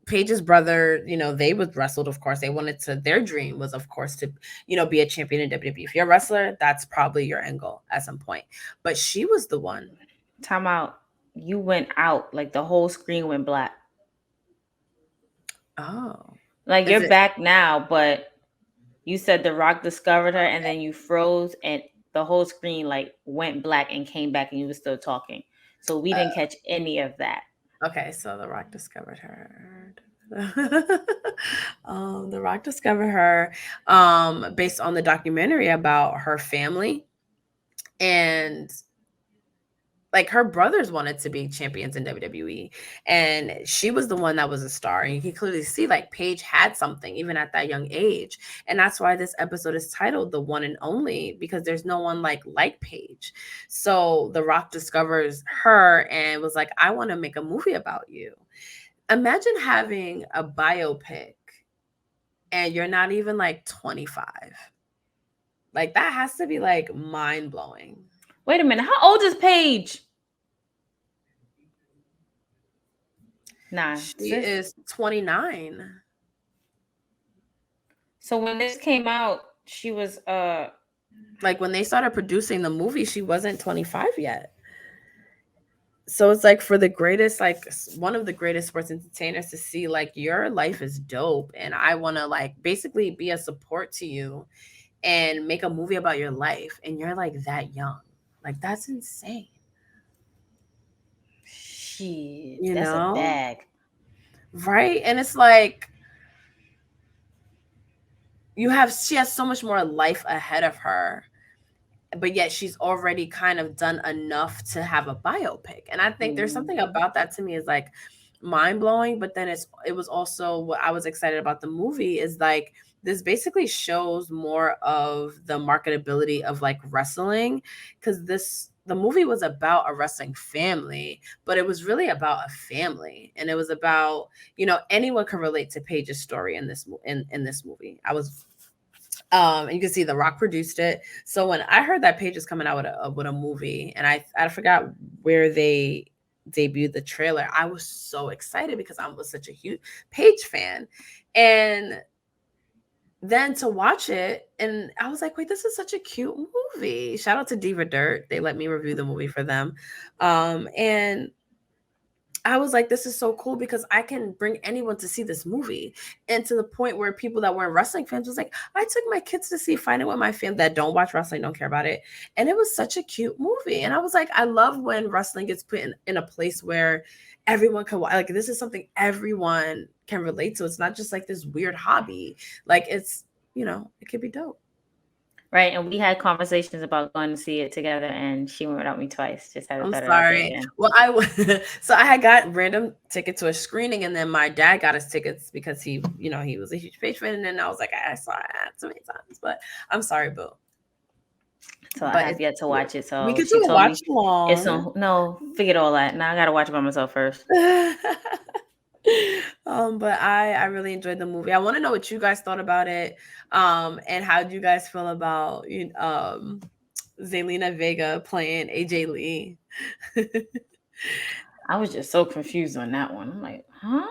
Paige's brother, they was wrestled, of course. They wanted to, their dream was, of course, to be a champion in WWE. If you're a wrestler, that's probably your end goal at some point. But she was the one. Time out. You went out, like the whole screen went black. Oh, like you're back now, but you said The Rock discovered her, and then you froze, and the whole screen like went black and came back, and you were still talking. So we didn't catch any of that. Okay, so The Rock discovered her. The Rock discovered her based on the documentary about her family, and like her brothers wanted to be champions in WWE, and she was the one that was a star. And you can clearly see like Paige had something even at that young age, and that's why this episode is titled "The One and Only," because there's no one like Paige. So The Rock discovers her and was like, "I want to make a movie about you." Imagine having a biopic and you're not even like 25. Like that has to be like mind blowing. Wait a minute, how old is Paige? Nah. She is 29. So when this came out, she was Like when they started producing the movie, she wasn't 25 yet. So it's like for the greatest, like one of the greatest sports entertainers to see like your life is dope and I want to like basically be a support to you and make a movie about your life and you're like that young. Like that's insane. shit. You That's a know? bag. Right? And it's like she has so much more life ahead of her, but yet she's already kind of done enough to have a biopic. And I think there's something about that to me is like mind blowing, but then it was also what I was excited about the movie is like this basically shows more of the marketability of like wrestling because the movie was about a wrestling family, but it was really about a family and it was about, anyone can relate to Paige's story in this movie. And you can see The Rock produced it. So when I heard that Paige is coming out with a movie, and I forgot where they debuted the trailer, I was so excited because I was such a huge Paige fan, and then to watch it, and I was like, wait, this is such a cute movie. Shout out to Diva Dirt, they let me review the movie for them, and I was like, this is so cool because I can bring anyone to see this movie. And to the point where people that weren't wrestling fans was like, I took my kids to see Fighting with My Family that don't watch wrestling, don't care about it. And it was such a cute movie. And I was like, I love when wrestling gets put in a place where everyone can watch. Like, this is something everyone can relate to. It's not just like this weird hobby. Like, it's, it could be dope. Right, and we had conversations about going to see it together, and she went without me twice. Just had to I'm throw it out there sorry. again. Well, so I had got random ticket to a screening, and then my dad got us tickets because he was a huge Paige fan, and then I was like, I saw it so many times, but I'm sorry, boo. So I have yet to watch it. So we could she do a told watch me along. it's on. No, forget all that. Now I gotta watch it by myself first. But I really enjoyed the movie. I want to know what you guys thought about it, and how do you guys feel about Zelina Vega playing AJ Lee? I was just so confused on that one. I'm like, huh?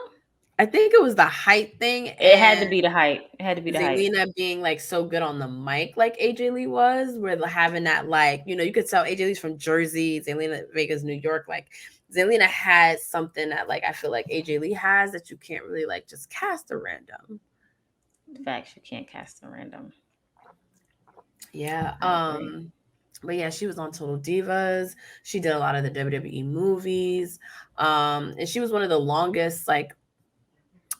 I think it was the height thing. It had to be the height. It had to be the Zelina height. being like so good on the mic, like AJ Lee was, where having that like you could tell AJ Lee's from Jersey, Zelina Vega's New York. Like Zelina has something that like I feel like AJ Lee has that you can't really like just cast a random. Facts, you can't cast a random. Yeah. But yeah, she was on Total Divas. She did a lot of the WWE movies. And she was one of the longest like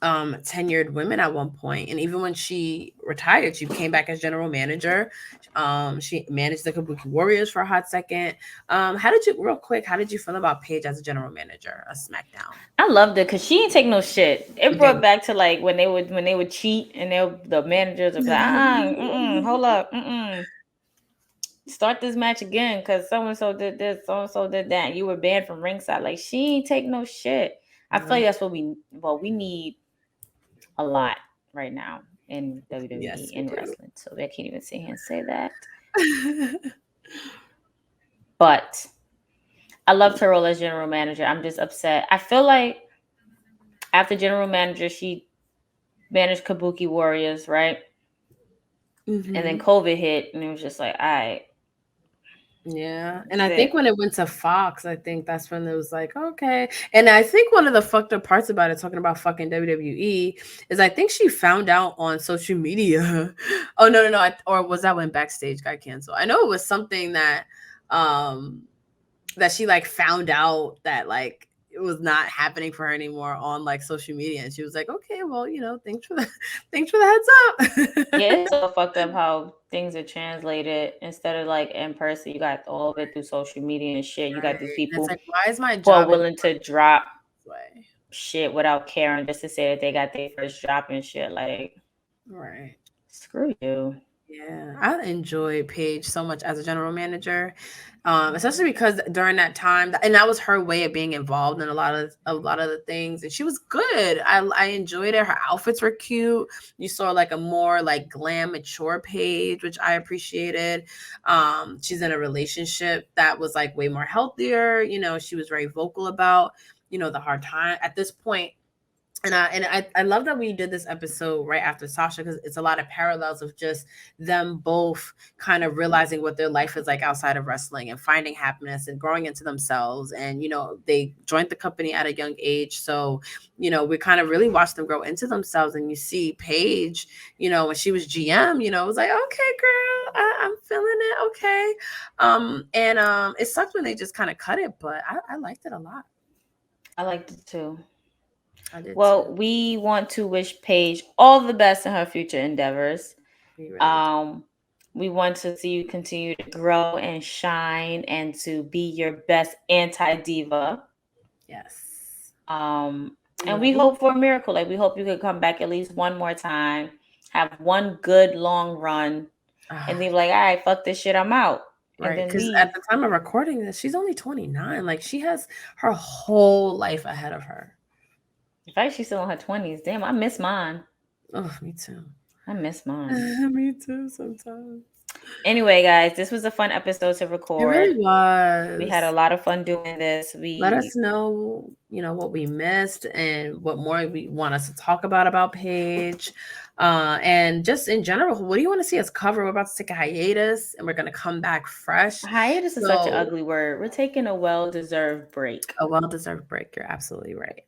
tenured women at one point. And even when she retired, she came back as general manager. She managed the Kabuki Warriors for a hot second. How did you feel about Paige as a general manager of SmackDown? I loved it because she didn't take no shit. It brought back to like when they would cheat and the managers would be like, hold up, start this match again because so and so did this, so and so did that. And you were banned from ringside. Like she ain't take no shit. I feel like that's what we need a lot right now in WWE and wrestling. So I can't even sit here and say that. But I loved her role as general manager. I'm just upset. I feel like after general manager, she managed Kabuki Warriors, right? Mm-hmm. And then COVID hit, and it was just like, all right. Yeah. And I think when it went to Fox, I think that's when it was like, okay. And I think one of the fucked up parts about it, talking about fucking WWE, is I think she found out on social media. Oh, no. Or was that when Backstage got canceled? I know it was something that that she like found out that like it was not happening for her anymore on like social media, and she was like, okay, well, thanks for the heads up. Yeah, it's so fucked up how things are translated instead of like in person. You got all of it through social media and shit. You got these people it's like, why is my job willing to drop shit without caring just to say that they got their first drop and shit? Like, right, screw you. Yeah, I enjoy Paige so much as a general manager, especially because during that time, and that was her way of being involved in a lot of the things, and she was good. I enjoyed it. Her outfits were cute. You saw like a more like glam, mature Paige, which I appreciated. She's in a relationship that was like way more healthier. She was very vocal about the hard time at this point. And I love that we did this episode right after Sasha, because it's a lot of parallels of just them both kind of realizing what their life is like outside of wrestling and finding happiness and growing into themselves. And, they joined the company at a young age. So, we kind of really watched them grow into themselves. And you see Paige, when she was GM, it was like, okay, girl, I'm feeling it. Okay. And it sucked when they just kind of cut it, but I liked it a lot. I liked it too. Well, we want to wish Paige all the best in her future endeavors. Really we want to see you continue to grow and shine and to be your best anti-diva. Yes. And we hope for a miracle. Like, we hope you could come back at least one more time, have one good long run, and then like, all right, fuck this shit, I'm out. Right, because at the time of recording this, she's only 29. Like, she has her whole life ahead of her. In fact, she's still in her 20s. Damn, I miss mine. Oh, me too. I miss mine. Me too, sometimes. Anyway, guys, this was a fun episode to record. It really was. We had a lot of fun doing this. Let us know, what we missed and what more we want us to talk about Paige. And just in general, what do you want to see us cover? We're about to take a hiatus and we're going to come back fresh. Hiatus is such an ugly word. We're taking a well-deserved break. A well-deserved break. You're absolutely right.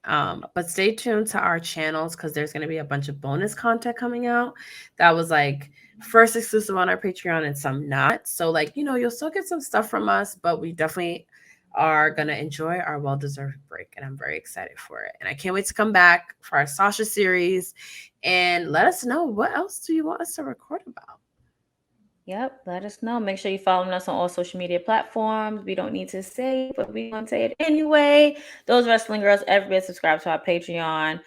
But stay tuned to our channels, because there's going to be a bunch of bonus content coming out. That was like first exclusive on our Patreon and some not. So like, you'll still get some stuff from us, but we definitely are going to enjoy our well-deserved break. And I'm very excited for it. And I can't wait to come back for our Sasha series. And let us know, what else do you want us to record about? Yep, let us know. Make sure you follow us on all social media platforms. We don't need to say it, but we want to say it anyway. Those Wrestling Girls, everybody subscribe to our Patreon.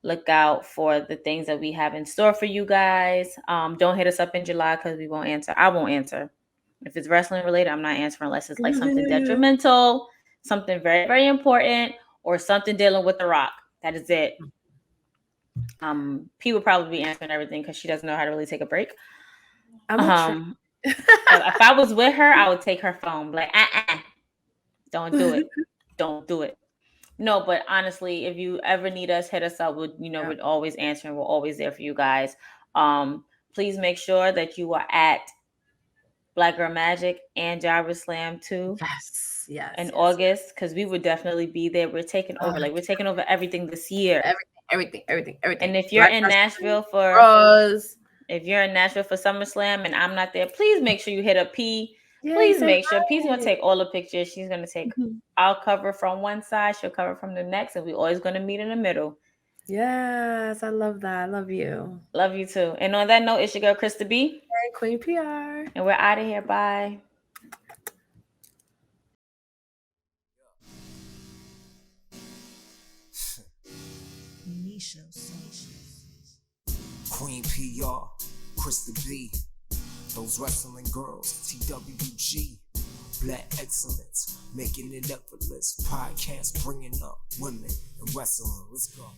Look out for the things that we have in store for you guys. Don't hit us up in July, because we won't answer. I won't answer. If it's wrestling related, I'm not answering unless it's like something detrimental, something very, very important, or something dealing with The Rock. That is it. P would probably be answering everything because she doesn't know how to really take a break. If I was with her, I would take her phone. Like, don't do it. Don't do it. No, but honestly, if you ever need us, hit us up. We're always answering. We're always there for you guys. Please make sure that you are at Black Girl Magic and Jobber Slam too. Yes. In August, because we would definitely be there. We're taking over. We're taking over everything this year. Everything. And if you're in Nashville for SummerSlam and I'm not there, please make sure you hit up P. Please make sure. P's gonna take all the pictures. She's gonna take. I'll cover from one side. She'll cover from the next, and we're always gonna meet in the middle. Yes, I love that. I love you. Love you too. And on that note, it's your girl Krista B. And Queen P.R. And we're out of here. Bye. Queen P.R, Krista B, those wrestling girls, TWG, Black excellence, making it effortless. Podcast bringing up women and wrestling. Let's go.